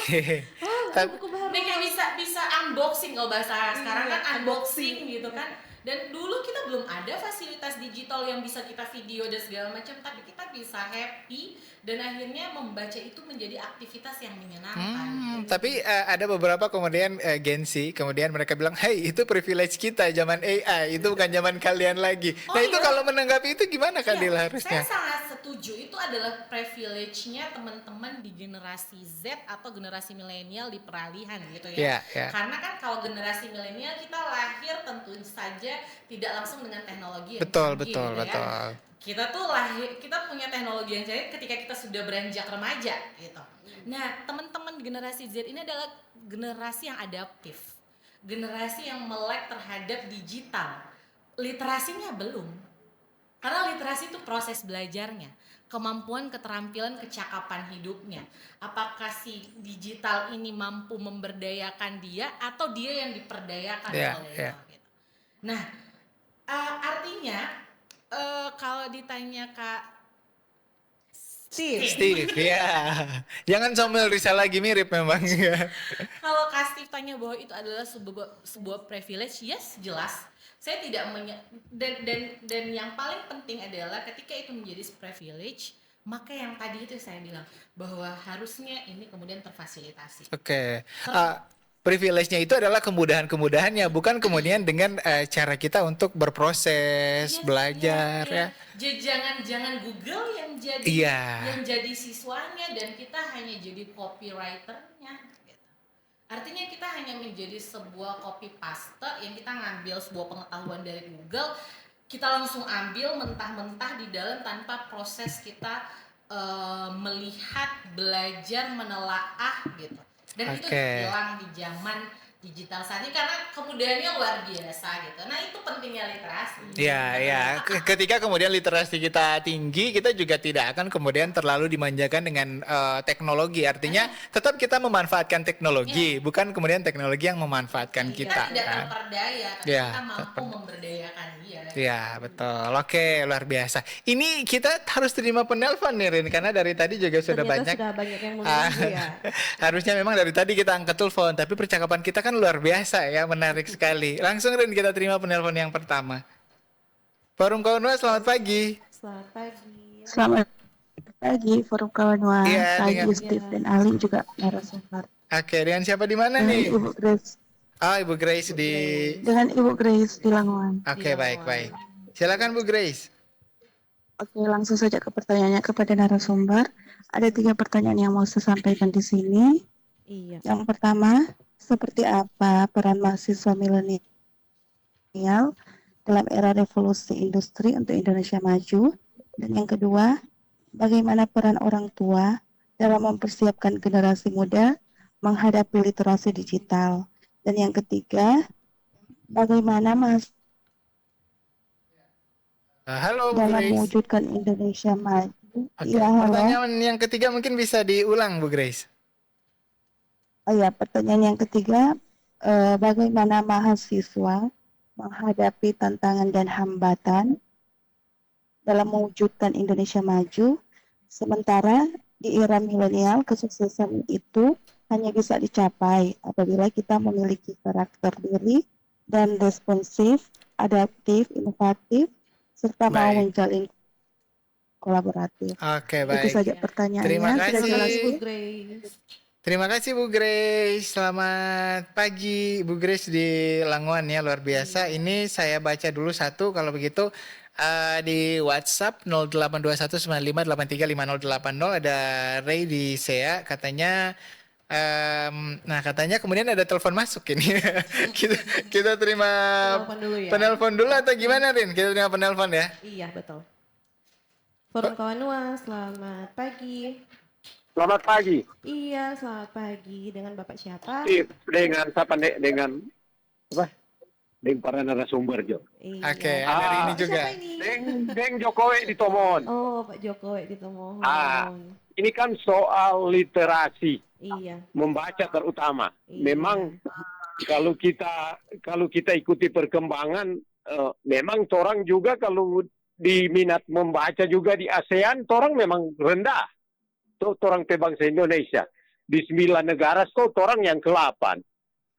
Ada buku baru. ini kayak bisa unboxing kalau bahasa sekarang Iya, kan unboxing gitu kan. Dan dulu kita belum ada fasilitas digital yang bisa kita video dan segala macam, tapi kita bisa happy dan akhirnya membaca itu menjadi aktivitas yang menyenangkan. Tapi ada beberapa kemudian Gen Z, kemudian mereka bilang, hey itu privilege kita zaman AI, itu bukan zaman kalian lagi. Oh, Nah itu iya? kalau menanggapi itu gimana Kak Iya, Dila harusnya? saya sangat setuju, itu adalah privilege-nya teman-teman di generasi Z atau generasi milenial di peralihan gitu ya. Iya. Karena kan kalau generasi milenial kita lahir tentu saja tidak langsung dengan teknologi yang Betul. canggih gitu ya. Kita tuh kita punya teknologi yang canggih ketika kita sudah beranjak remaja gitu. Nah, teman-teman generasi Z ini adalah generasi yang adaptif, generasi yang melek terhadap digital. Literasinya belum, karena literasi itu proses belajarnya, kemampuan, keterampilan, kecakapan hidupnya. Apakah si digital ini mampu memberdayakan dia atau dia yang diperdayakan Ya, oleh ya. itu gitu. Nah, artinya kalau ditanya Kak Steve. ya. Jangan Somel Risa lagi mirip memang. kalau Kak Steve tanya bahwa itu adalah sebuah privilege, yes, jelas. Saya tidak dan yang paling penting adalah ketika itu menjadi privilege, maka yang tadi itu saya bilang bahwa harusnya ini kemudian terfasilitasi. Oke. Privilege-nya itu adalah kemudahan-kemudahannya, bukan kemudian dengan cara kita untuk berproses, belajar ya. Jangan Google yang jadi Iya. siswanya dan kita hanya jadi copywriter-nya gitu. Artinya kita hanya menjadi sebuah copy paste yang kita ngambil sebuah pengetahuan dari Google, kita langsung ambil mentah-mentah di dalam tanpa proses kita melihat, belajar, menelaah gitu. Dan itu Oke. hilang di zaman digital saat ini karena kemudahannya luar biasa gitu. Nah, itu pentingnya literasi. Ya, ya. Ketika kemudian literasi kita tinggi, kita juga tidak akan kemudian terlalu dimanjakan dengan teknologi. Artinya tetap kita memanfaatkan teknologi, bukan kemudian teknologi yang memanfaatkan Kita kita. tidak Kan? terperdaya, tapi Ya, kita mampu memberdayakan dia. Ya, betul. Oke, luar biasa. Ini kita harus terima penelpon nih, Rin, karena dari tadi juga sudah Ternyata banyak. sudah banyak yang menunggu ya. Harusnya memang dari tadi kita angkat telepon, tapi percakapan kita kan luar biasa ya, menarik sekali. Langsung Rin, kita terima penelpon yang pertama. Forum Kaunwa, selamat pagi. Selamat pagi. Selamat pagi, Forum Kawanwa. Iya, Pagi, dengan- Steve dan Ali juga narasumber. Oke, dengan siapa di mana Dengan nih? Ibu Grace, Oh, Ibu Grace di. dengan Ibu Grace di Languan. Oke, baik. Silakan Bu Grace. Oke, langsung saja ke pertanyaannya kepada narasumber. Ada 3 pertanyaan yang mau saya sampaikan di sini. Iya. Yang pertama, seperti apa peran mahasiswa milenial dalam era revolusi industri untuk Indonesia maju? Dan yang kedua, bagaimana peran orang tua dalam mempersiapkan generasi muda menghadapi literasi digital? Dan yang ketiga, bagaimana Halo Bu dalam Grace. mewujudkan Indonesia maju? Oke, Iya, halo. pertanyaan yang ketiga mungkin bisa diulang Bu Grace. Oh ya, pertanyaan yang ketiga, bagaimana mahasiswa menghadapi tantangan dan hambatan dalam mewujudkan Indonesia maju, sementara di era milenial kesuksesan itu hanya bisa dicapai apabila kita memiliki karakter diri dan responsif, adaptif, inovatif, serta mau Baik. menjalin kolaboratif. Oke, Itu baik. saja pertanyaannya. Terima Sudah kasih. jelas, Bu? Bu Grace. Terima kasih Bu Grace. Selamat pagi Bu Grace di Languan ya, luar biasa. Ini saya baca dulu satu kalau begitu. Di WhatsApp 082195835080 ada Ray di SEA katanya nah katanya kemudian ada telepon masuk ini. kita terima Telepon dulu ya. penelpon dulu atau gimana Rin? Kita terima penelpon ya. Iya, betul. Forum Kawanua, selamat pagi. Selamat pagi. Iya, selamat pagi. Dengan Bapak siapa? Dengan siapa dengan apa? Dengan para narasumber Jo. Iya. Oke, ada Rini juga. Siapa ini? Dengan Jokowi di Tomon. Oh, Pak Jokowi di Tomohon. Ini kan soal literasi, Iya. membaca terutama. Iya. Memang kalau kita ikuti perkembangan, memang orang juga kalau di minat membaca juga di ASEAN, orang memang rendah. Orang bangsa Indonesia di 9 negara, orang yang ke-8.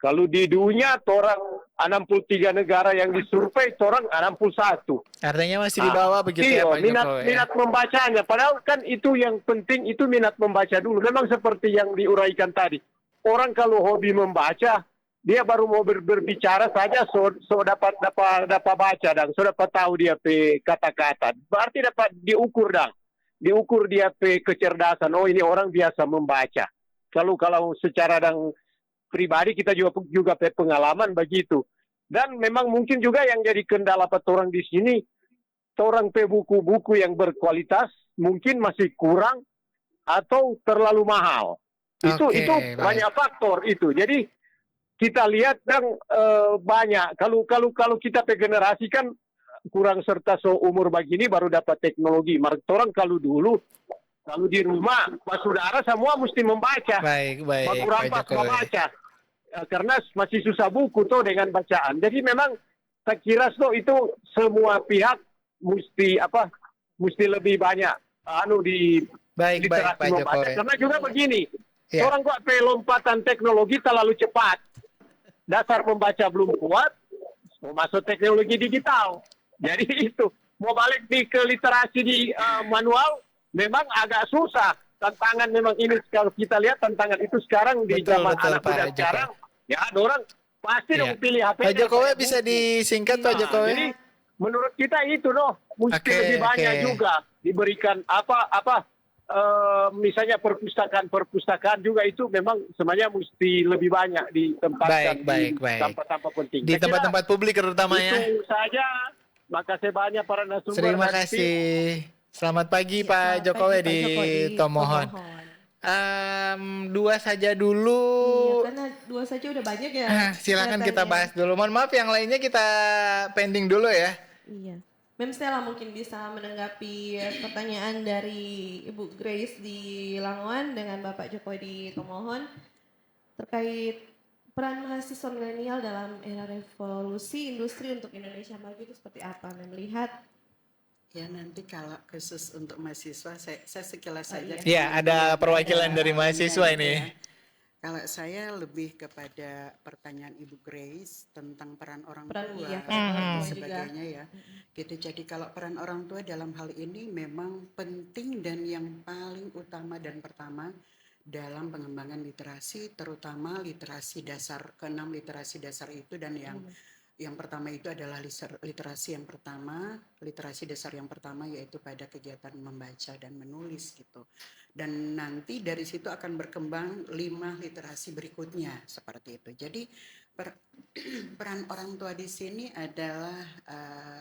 Kalau di dunia, orang 63 negara yang disurvei, orang 61. Artinya masih di bawah begitu ya Iya, Pak minat Jokowi. minat membacanya. Padahal kan itu yang penting, itu minat membaca dulu. Memang seperti yang diuraikan tadi. Orang kalau hobi membaca, dia baru mau berbicara saja so dapat baca dan so dapat tahu dia pe kata-kata. Berarti dapat diukur dan diukur dia pe kecerdasan. Oh, ini orang biasa membaca. Kalau secara dan pribadi kita juga pe pengalaman begitu. Dan memang mungkin juga yang jadi kendala orang di sini, orang buku-buku yang berkualitas mungkin masih kurang atau terlalu mahal. Itu Oke, baik. banyak faktor itu. Jadi kita lihat dan banyak. Kalau kita pe generasi kan kurang serta seumur begini baru dapat teknologi. Orang kalau dulu kalau di rumah Pak Saudara semua mesti membaca. Baik, baik, Baku Pak rampas Jokowi. membaca. Karena masih susah buku tuh dengan bacaan. Jadi memang saya kira itu semua pihak mesti lebih banyak di Baik, baik, literasi Pak membaca. Jokowi. Karena juga begini, Ya. orang kok lompatan teknologi terlalu cepat. Dasar membaca belum kuat, mau masuk teknologi digital. Jadi itu mau balik ke literasi di manual memang agak susah. Tantangan memang ini kalau kita lihat tantangan itu sekarang di Betul, zaman betul, anak Pak muda Jokowi. sekarang ya orang pasti Iya. dong pilih HP. Pak Jokowi bisa disingkat, Pak Jokowi? Jadi menurut kita itu mesti Oke, lebih banyak oke. juga diberikan misalnya perpustakaan juga itu memang sebenarnya mesti lebih banyak ditempatkan Baik. di tempat-tempat penting. Di Saya kira tempat-tempat publik terutama ya. itu saja. Makasih banyak para narasumber. Terima dan tim. kasih. Selamat pagi Iya, Pak selamat Jokowi pagi, Pak di Joko di Tomohon. Dua saja dulu. Iya, karena 2 saja udah banyak ya. Silakan kita kelihatannya. bahas dulu. Mohon maaf yang lainnya kita pending dulu ya. Iya. Mem Stella mungkin bisa menanggapi pertanyaan dari Ibu Grace di Langon dengan Bapak Jokowi di Tomohon terkait peran mahasiswa milenial dalam era revolusi industri untuk Indonesia maju itu seperti apa? Mem melihat Ya nanti kalau khusus untuk mahasiswa saya sekilas saja. iya. Iya, ada perwakilan dari mahasiswa gitu ini. ya. Kalau saya lebih kepada pertanyaan Ibu Grace tentang peran orang Peran, tua iya, peran orang dan tua juga. sebagainya ya. Gitu. Jadi kalau peran orang tua dalam hal ini memang penting dan yang paling utama dan pertama dalam pengembangan literasi, terutama literasi dasar, ke-6 literasi dasar itu, dan yang pertama itu adalah literasi dasar yang pertama yaitu pada kegiatan membaca dan menulis gitu. Dan nanti dari situ akan berkembang 5 literasi berikutnya seperti itu. Jadi peran orang tua di sini adalah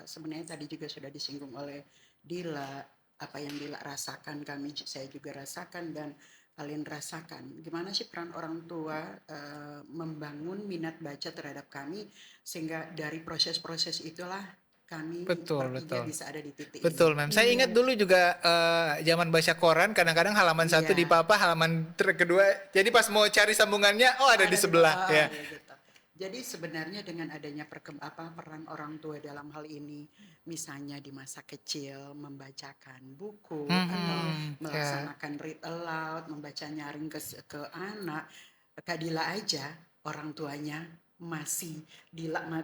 sebenarnya tadi juga sudah disinggung oleh Dila, apa yang Dila rasakan saya juga rasakan dan kalian rasakan. Gimana sih peran orang tua membangun minat baca terhadap kami sehingga dari proses-proses itulah kami bertiga bisa ada di titik Betul, ini. Mem. Saya ingat dulu juga zaman baca koran, kadang-kadang halaman satu di papa, halaman kedua. Jadi pas mau cari sambungannya, ada di sebelah. Ya. Gitu. Jadi sebenarnya dengan adanya peran orang tua dalam hal ini, misalnya di masa kecil membacakan buku atau melaksanakan read aloud, membaca nyaring ke anak, Kak Dila aja orang tuanya masih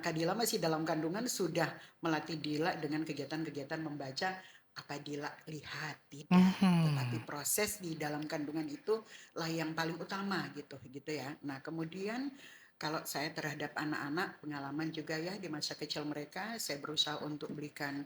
Kak Dila masih dalam kandungan sudah melatih Dila dengan kegiatan-kegiatan membaca. Apa Dila lihat tidak, tetapi proses di dalam kandungan itu lah yang paling utama gitu ya. Nah kemudian kalau saya terhadap anak-anak pengalaman juga ya di masa kecil mereka, saya berusaha untuk berikan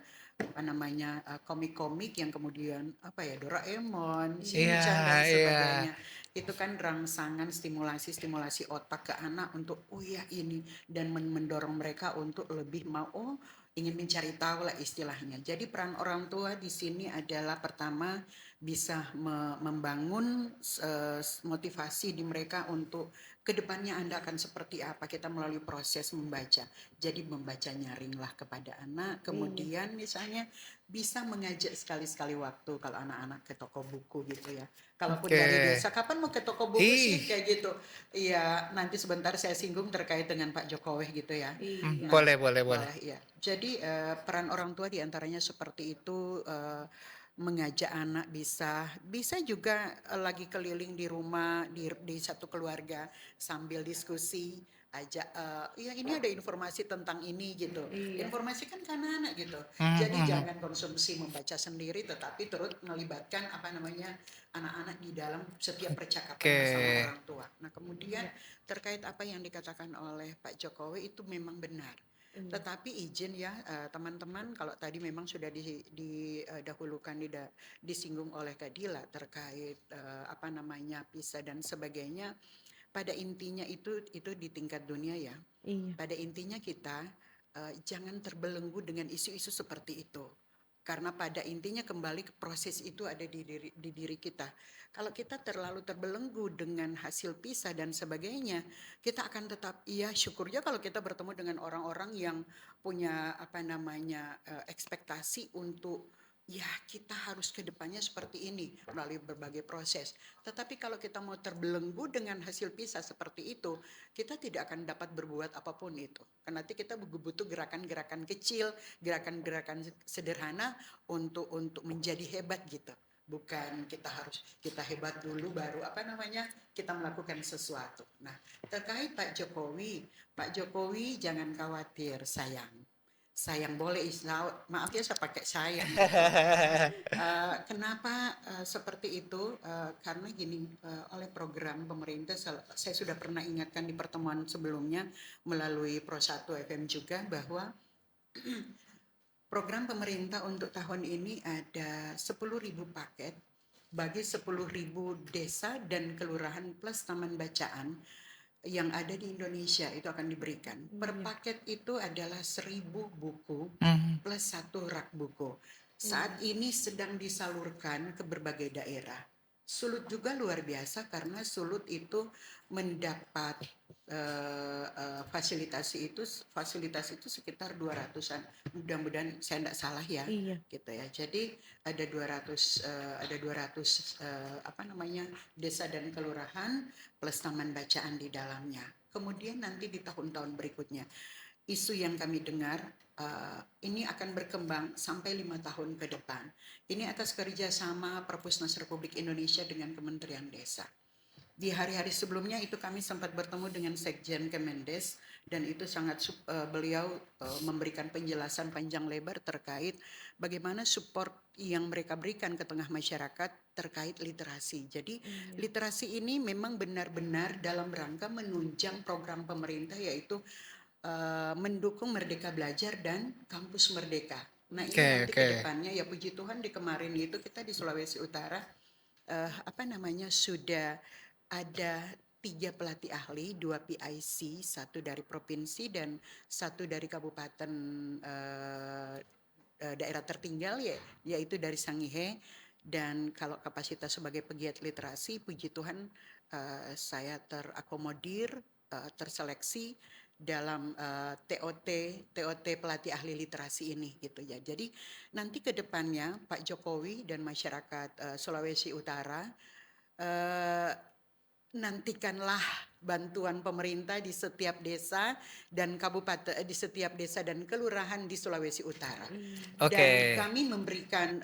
komik-komik yang kemudian Doraemon, Shinchan dan sebagainya. Itu kan rangsangan stimulasi otak ke anak untuk ini dan mendorong mereka untuk lebih mau ingin mencari tahu lah istilahnya. Jadi peran orang tua di sini adalah pertama bisa membangun motivasi di mereka untuk kedepannya Anda akan seperti apa, kita melalui proses membaca. Jadi membaca nyaringlah kepada anak, kemudian misalnya bisa mengajak sekali-sekali waktu kalau anak-anak ke toko buku gitu ya. Kalaupun dari desa, kapan mau ke toko buku sih kayak gitu. Iya, nanti sebentar saya singgung terkait dengan Pak Jokowi gitu ya. Boleh. Ya. Jadi peran orang tua diantaranya seperti itu, mengajak anak bisa juga lagi keliling di rumah di satu keluarga sambil diskusi ajak ini ada informasi tentang ini gitu. Informasikan ke anak-anak gitu. Jadi jangan konsumsi membaca sendiri tetapi turut melibatkan anak-anak di dalam setiap percakapan bersama orang tua. Nah, kemudian terkait apa yang dikatakan oleh Pak Jokowi itu memang benar. Tetapi izin ya teman-teman, kalau tadi memang sudah didahulukan disinggung oleh Kak Dila terkait PISA dan sebagainya, pada intinya itu di tingkat dunia ya. Pada intinya kita jangan terbelenggu dengan isu-isu seperti itu. Karena pada intinya kembali ke proses itu ada di diri kita. Kalau kita terlalu terbelenggu dengan hasil PISA dan sebagainya, kita akan tetap, iya syukurnya kalau kita bertemu dengan orang-orang yang punya ekspektasi untuk ya kita harus ke depannya seperti ini melalui berbagai proses. Tetapi kalau kita mau terbelenggu dengan hasil PISA seperti itu, kita tidak akan dapat berbuat apapun itu. Karena nanti kita butuh gerakan-gerakan kecil, gerakan-gerakan sederhana untuk menjadi hebat gitu. Bukan kita hebat dulu baru kita melakukan sesuatu. Nah, terkait Pak Jokowi jangan khawatir sayang boleh maaf ya saya pakai sayang. Kenapa seperti itu? Karena gini, oleh program pemerintah saya sudah pernah ingatkan di pertemuan sebelumnya melalui Pro 1 FM juga bahwa program pemerintah untuk tahun ini ada 10.000 paket bagi 10.000 desa dan kelurahan plus taman bacaan yang ada di Indonesia itu akan diberikan. Per paket itu adalah 1.000 buku plus 1 rak buku. Saat ini sedang disalurkan ke berbagai daerah. Sulut juga luar biasa karena Sulut itu mendapat fasilitas itu sekitar 200-an. Mudah-mudahan saya tidak salah ya. Iya. Gitu ya. Jadi ada 200 desa dan kelurahan plus taman bacaan di dalamnya. Kemudian nanti di tahun-tahun berikutnya isu yang kami dengar ini akan berkembang sampai 5 tahun ke depan. Ini atas kerjasama Perpusnas Republik Indonesia dengan Kementerian Desa. Di hari-hari sebelumnya itu kami sempat bertemu dengan Sekjen Kemendes dan itu beliau memberikan penjelasan panjang lebar terkait bagaimana support yang mereka berikan ke tengah masyarakat terkait literasi. Jadi literasi ini memang benar-benar dalam rangka menunjang program pemerintah yaitu mendukung Merdeka Belajar dan Kampus Merdeka. Nah ini nanti ke depannya ya puji Tuhan di kemarin itu kita di Sulawesi Utara sudah ada 3 pelatih ahli, 2 PIC, 1 dari provinsi dan 1 dari kabupaten daerah tertinggal yaitu dari Sangihe. Dan kalau kapasitas sebagai pegiat literasi, puji Tuhan saya terakomodir, terseleksi dalam TOT pelatih ahli literasi ini gitu ya. Jadi nanti ke depannya Pak Jokowi dan masyarakat Sulawesi Utara nantikanlah bantuan pemerintah di setiap desa dan kabupaten, di setiap desa dan kelurahan di Sulawesi Utara. Dan kami memberikan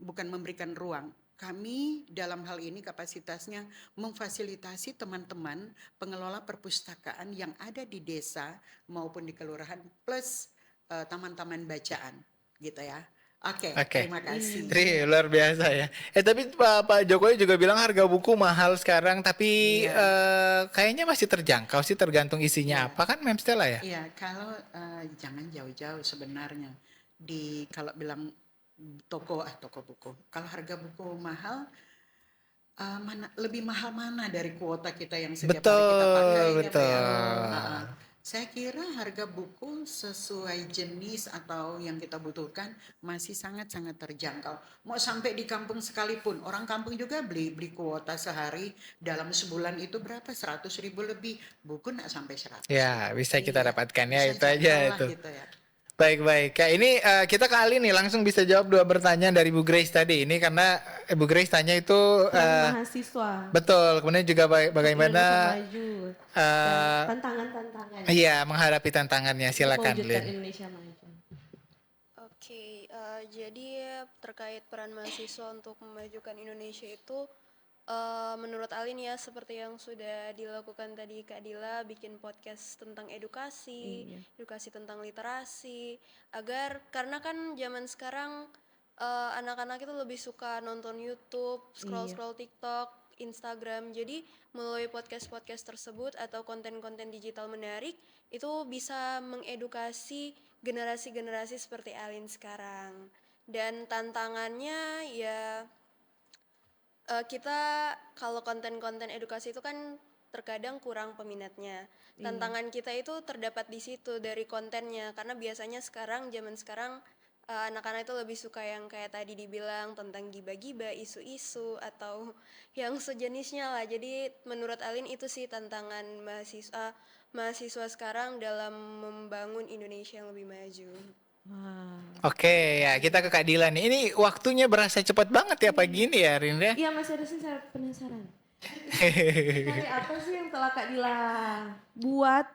bukan memberikan ruang. Kami dalam hal ini kapasitasnya memfasilitasi teman-teman pengelola perpustakaan yang ada di desa maupun di kelurahan plus taman-taman bacaan gitu ya. Oke. Terima kasih. Luar biasa ya. Tapi Pak Jokowi juga bilang harga buku mahal sekarang, tapi kayaknya masih terjangkau sih, tergantung isinya apa kan, Mem Stella ya? Iya, kalau jangan jauh-jauh sebenarnya. Kalau bilang toko buku. Kalau harga buku mahal, lebih mahal mana dari kuota kita yang setiap hari kita pakai? Betul. Saya kira harga buku sesuai jenis atau yang kita butuhkan masih sangat-sangat terjangkau. Mau sampai di kampung sekalipun, orang kampung juga beli kuota sehari dalam sebulan itu berapa? 100.000 lebih. Buku nggak sampai 100. Ya, bisa kita dapatkan ya, itu aja itu. Gitu ya. Baik. Kayak ini kita kali nih langsung bisa jawab 2 pertanyaan dari Bu Grace tadi. Ini karena Bu Grace tanya itu mahasiswa. Betul. Kemudian juga bagaimana tantangan-tantangan. Iya, menghadapi tantangannya. Silakan, Mewujudkan Lin. Indonesia maju. Oke, jadi terkait peran mahasiswa untuk memajukan Indonesia itu menurut Alin ya seperti yang sudah dilakukan tadi Kak Dila, bikin podcast tentang edukasi tentang literasi, karena kan zaman sekarang anak-anak itu lebih suka nonton YouTube, scroll TikTok, Instagram. Jadi melalui podcast tersebut atau konten-konten digital menarik itu bisa mengedukasi generasi-generasi seperti Alin sekarang. Dan tantangannya ya kita kalau konten-konten edukasi itu kan terkadang kurang peminatnya. Tantangan kita itu terdapat di situ dari kontennya, karena biasanya zaman sekarang anak-anak itu lebih suka yang kayak tadi dibilang tentang giba-giba, isu-isu atau yang sejenisnya lah. Jadi menurut Alin itu sih tantangan mahasiswa sekarang dalam membangun Indonesia yang lebih maju. Wah. Oke, ya kita ke Kak Dila nih. Ini waktunya berasa cepat banget ya pagi ini ya, Rin ya. Iya Mas Eresin, saya penasaran. Karya apa sih yang telah Kak Dila buat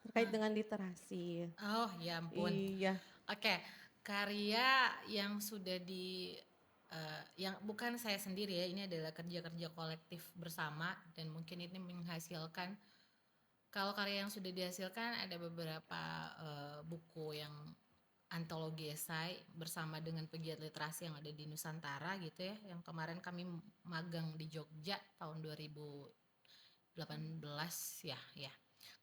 terkait dengan literasi? Oh ya ampun. Iya. Oke, karya yang sudah yang bukan saya sendiri ya, ini adalah kerja-kerja kolektif bersama dan mungkin ini menghasilkan, kalau karya yang sudah dihasilkan ada beberapa buku yang antologi esai bersama dengan pegiat literasi yang ada di Nusantara gitu ya, yang kemarin kami magang di Jogja tahun 2018 ya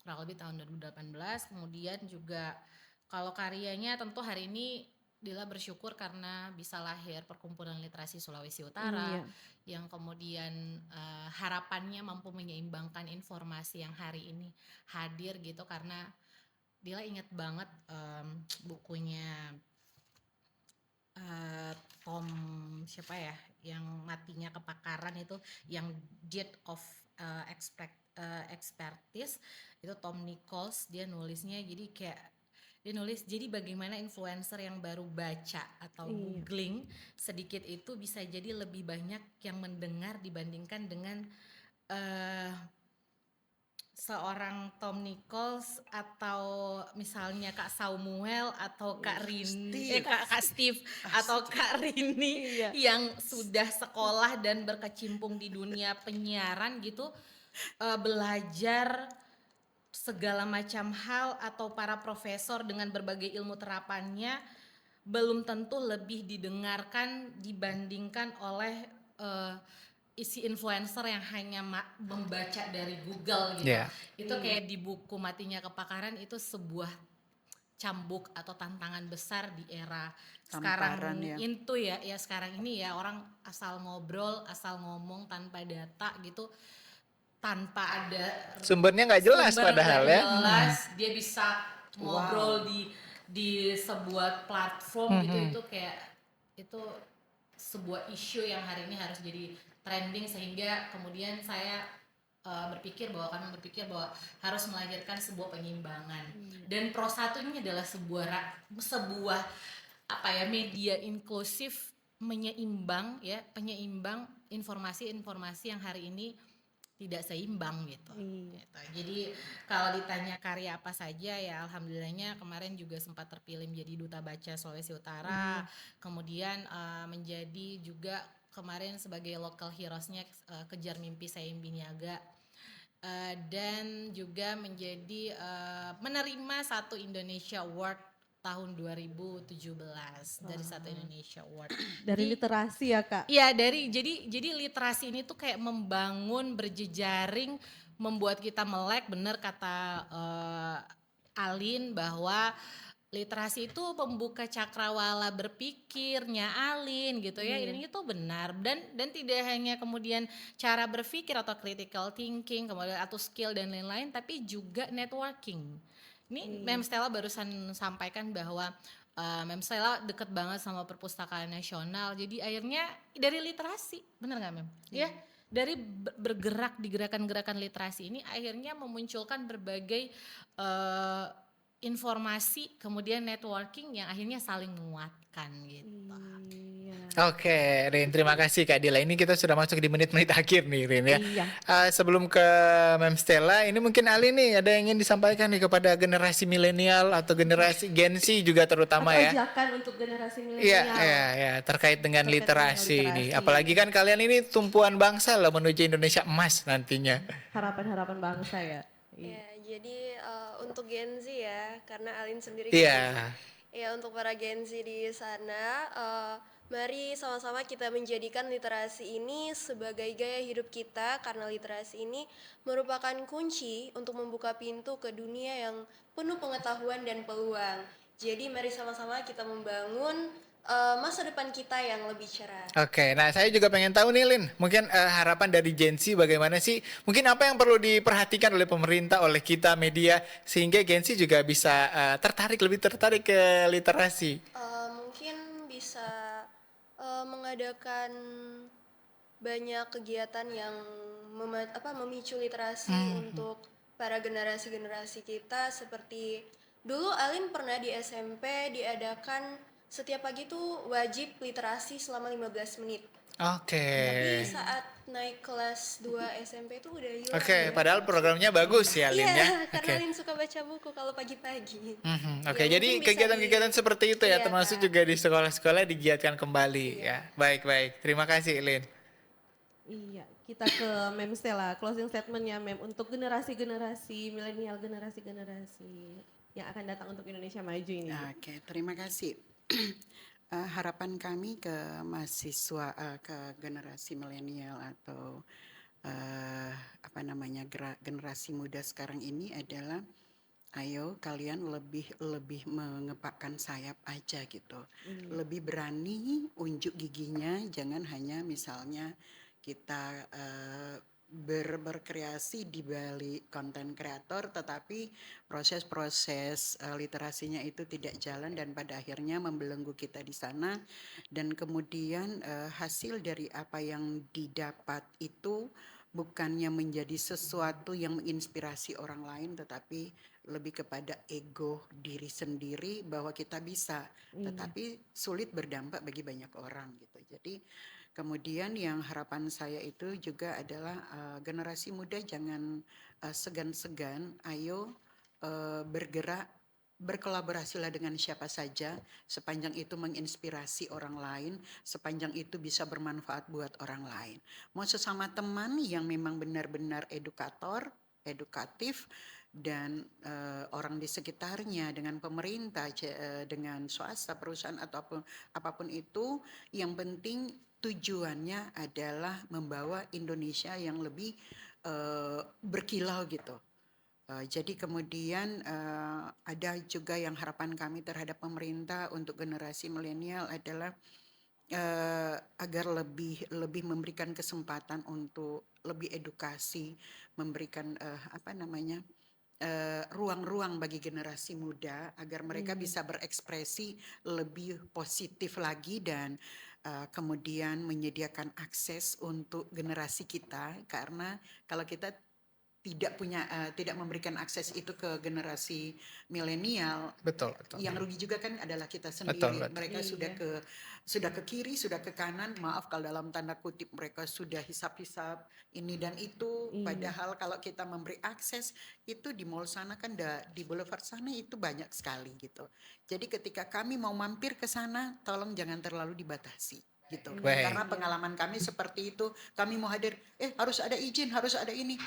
kurang lebih tahun 2018. Kemudian juga kalau karyanya tentu hari ini Dila bersyukur karena bisa lahir Perkumpulan Literasi Sulawesi Utara, Iya. yang kemudian harapannya mampu menyeimbangkan informasi yang hari ini hadir gitu, karena Dila ingat banget bukunya Tom siapa ya yang matinya kepakaran itu, yang Death of Expertise, itu Tom Nichols. Dia nulisnya jadi kayak dia nulis jadi bagaimana influencer yang baru baca atau Iya. googling sedikit itu bisa jadi lebih banyak yang mendengar dibandingkan dengan seorang Tom Nichols atau misalnya Kak Samuel atau Kak Rini, Kak Steve atau Kak Rini Iya. yang sudah sekolah dan berkecimpung di dunia penyiaran gitu, belajar segala macam hal, atau para profesor dengan berbagai ilmu terapannya belum tentu lebih didengarkan dibandingkan oleh isi influencer yang hanya membaca dari Google gitu. Iya. Itu kayak di buku Matinya Kepakaran itu sebuah cambuk atau tantangan besar di era Tamparan sekarang ya. itu ya sekarang ini ya, orang asal ngobrol, asal ngomong tanpa data gitu, tanpa ada Sumbernya nggak jelas sumber padahal nggak ya. jelas, dia bisa ngobrol di sebuah platform gitu. Itu kayak itu sebuah isu yang hari ini harus jadi trending, sehingga kemudian saya kami berpikir bahwa harus melahirkan sebuah penyimbangan. Dan Pro 1 ini adalah sebuah apa ya, media inklusif penyeimbang informasi-informasi yang hari ini tidak seimbang gitu. Gitu. Jadi kalau ditanya karya apa saja ya, alhamdulillahnya kemarin juga sempat terpilih menjadi Duta Baca Sulawesi Utara. Kemudian menjadi juga kemarin sebagai local heroes-nya Kejar Mimpi Sayembi Niaga. Dan juga menjadi menerima satu Indonesia Award tahun 2017 dari satu Indonesia Award. Dari literasi ya Kak? Iya, jadi literasi ini tuh kayak membangun, berjejaring, membuat kita melek. Bener kata Alin bahwa literasi itu pembuka cakrawala berpikirnya Alin gitu ya. Ini itu benar, dan tidak hanya kemudian cara berpikir atau critical thinking, kemudian atau skill dan lain-lain, tapi juga networking. Ini Mem Stella barusan sampaikan bahwa Mem Stella deket banget sama Perpustakaan Nasional. Jadi akhirnya dari literasi, bener gak Mem? Ya, dari bergerak di gerakan-gerakan literasi ini akhirnya memunculkan berbagai informasi, kemudian networking yang akhirnya saling menguatkan gitu. Oke, Rin, terima kasih Kak Dila. Ini kita sudah masuk di menit-menit akhir nih, Rin ya. Iya. Sebelum ke Mem Stella, ini mungkin Ali nih ada yang ingin disampaikan nih kepada generasi milenial atau generasi Gen Z juga terutama ya. Ajakan untuk generasi Iya, milenial. iya, terkait dengan Terkait dengan literasi ini. literasi. Apalagi kan kalian ini tumpuan bangsa lah menuju Indonesia emas nantinya. Harapan-harapan bangsa ya. Ya, jadi untuk Gen Z ya, karena Alin sendiri Iya. ya, untuk para Gen Z di sana, mari sama-sama kita menjadikan literasi ini sebagai gaya hidup kita, karena literasi ini merupakan kunci untuk membuka pintu ke dunia yang penuh pengetahuan dan peluang. Jadi mari sama-sama kita membangun masa depan kita yang lebih cerah. Oke, nah saya juga pengen tahu nih Lin, mungkin harapan dari Gen Z bagaimana sih? Mungkin apa yang perlu diperhatikan oleh pemerintah, oleh kita media, sehingga Gen Z juga bisa lebih tertarik ke literasi? Mungkin bisa mengadakan banyak kegiatan yang memicu literasi untuk para generasi-generasi kita. Seperti dulu Alin pernah di SMP diadakan setiap pagi tuh wajib literasi selama 15 menit. Oke. Tapi saat naik kelas 2 SMP itu udah hilang Oke, ya. padahal programnya bagus ya, Lin ya. Iya, Oke. karena Alin suka baca buku kalau pagi-pagi. Oke, Ya, jadi mungkin bisa kegiatan-kegiatan seperti itu ya, Iya, termasuk Kak. juga di sekolah-sekolah digiatkan kembali ya. Baik. Terima kasih, Lin. Iya, kita ke Mem Stella, closing statementnya Mem untuk generasi-generasi milenial, generasi-generasi yang akan datang untuk Indonesia Maju ini. Oke, terima kasih. Harapan kami ke mahasiswa, ke generasi milenial atau generasi muda sekarang ini adalah, ayo kalian lebih mengepakkan sayap aja gitu, lebih berani unjuk giginya, jangan hanya misalnya kita berkreasi di balik konten kreator, tetapi proses-proses literasinya itu tidak jalan dan pada akhirnya membelenggu kita di sana, dan kemudian hasil dari apa yang didapat itu bukannya menjadi sesuatu yang menginspirasi orang lain, tetapi lebih kepada ego diri sendiri bahwa kita bisa, tetapi sulit berdampak bagi banyak orang gitu. Jadi kemudian yang harapan saya itu juga adalah generasi muda jangan segan-segan, ayo bergerak, berkolaborasilah dengan siapa saja sepanjang itu menginspirasi orang lain, sepanjang itu bisa bermanfaat buat orang lain. Mau sesama teman yang memang benar-benar edukatif, dan orang di sekitarnya, dengan pemerintah, dengan swasta, perusahaan ataupun apapun itu, yang penting tujuannya adalah membawa Indonesia yang lebih berkilau gitu. Jadi kemudian ada juga yang harapan kami terhadap pemerintah untuk generasi milenial adalah agar lebih memberikan kesempatan untuk lebih edukasi, memberikan ruang-ruang bagi generasi muda agar mereka bisa berekspresi lebih positif lagi, dan kemudian menyediakan akses untuk generasi kita, karena kalau kita tidak memberikan akses itu ke generasi milenial, Betul. yang rugi juga kan adalah kita sendiri. Betul. Mereka sudah ke kiri, sudah ke kanan, maaf kalau dalam tanda kutip mereka sudah hisap-hisap ini dan itu, padahal kalau kita memberi akses itu di mall sana kan, di boulevard sana itu banyak sekali gitu. Jadi ketika kami mau mampir ke sana, tolong jangan terlalu dibatasi gitu. Baik. Karena pengalaman kami seperti itu, kami mau hadir, harus ada izin, harus ada ini.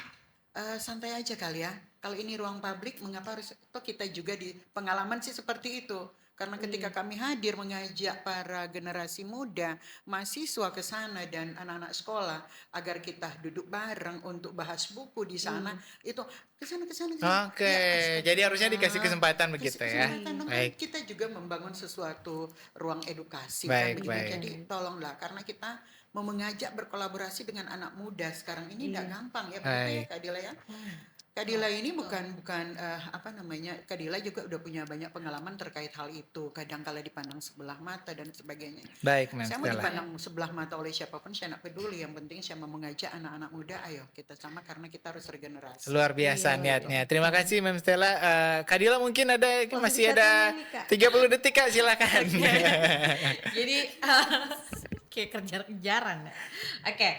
Santai aja kali ya. Kalau ini ruang publik, mengapa harus? Toh kita juga di pengalaman sih seperti itu. Karena ketika kami hadir mengajak para generasi muda, mahasiswa ke sana dan anak-anak sekolah agar kita duduk bareng untuk bahas buku di sana, itu ke sana. Oke, jadi harusnya dikasih kesempatan begitu ya. Kesempatan dong, Baik. kita juga membangun sesuatu ruang edukasi Baik, kan begitu. baik. Jadi tolonglah, karena kita mau mengajak berkolaborasi dengan anak muda sekarang ini tidak gampang ya, betul ya Baik. Kak Dila ya. Kak Dila ini bukan Kak Dila juga udah punya banyak pengalaman terkait hal itu. Kadang-kala dipandang sebelah mata dan sebagainya. Baik, Mem Saya mau Stella. dipandang sebelah mata oleh siapapun, saya tidak peduli. Yang penting saya mau mengajak anak-anak muda, ayo kita sama, karena kita harus regenerasi. Luar biasa niatnya. Terima kasih Mem Stella. Kadila mungkin masih ada statement nih, Kak. 30 detik Kak, silakan. Jadi kayak kejar-kejaran. Oke,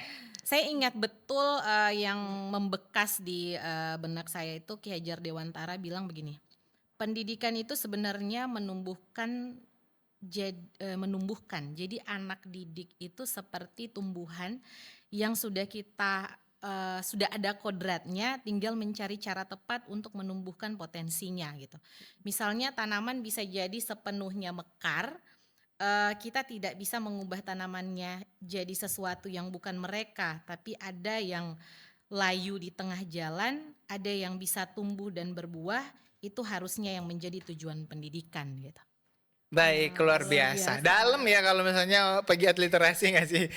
saya ingat betul yang membekas di benak saya itu Ki Hajar Dewantara bilang begini. Pendidikan itu sebenarnya menumbuhkan. Jadi anak didik itu seperti tumbuhan yang sudah ada kodratnya, tinggal mencari cara tepat untuk menumbuhkan potensinya gitu. Misalnya tanaman bisa jadi sepenuhnya mekar, kita tidak bisa mengubah tanamannya jadi sesuatu yang bukan mereka, tapi ada yang layu di tengah jalan, ada yang bisa tumbuh dan berbuah, itu harusnya yang menjadi tujuan pendidikan gitu. Baik, luar Luar biasa. biasa. Dalam ya kalau misalnya pegiat literasi ngasih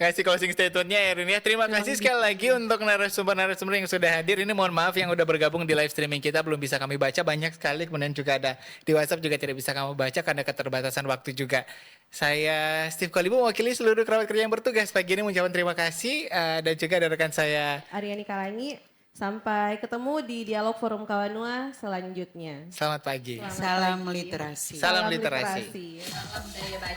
ngasih closing statementnya Erin ya. Terima Memang kasih sekali lagi untuk narasumber-narasumber yang sudah hadir. Ini mohon maaf yang udah bergabung di live streaming kita belum bisa kami baca banyak sekali. Kemudian juga ada di WhatsApp juga tidak bisa kamu baca karena keterbatasan waktu juga. Saya Steve Kolibu mewakili seluruh kerabat kerja yang bertugas pagi ini mengucapkan terima kasih dan juga ada rekan saya. Aryani Kalangi, sampai ketemu di dialog forum Kawanua selanjutnya. Selamat pagi. Selamat Salam pagi. literasi. Salam literasi. literasi. Salam daya baca.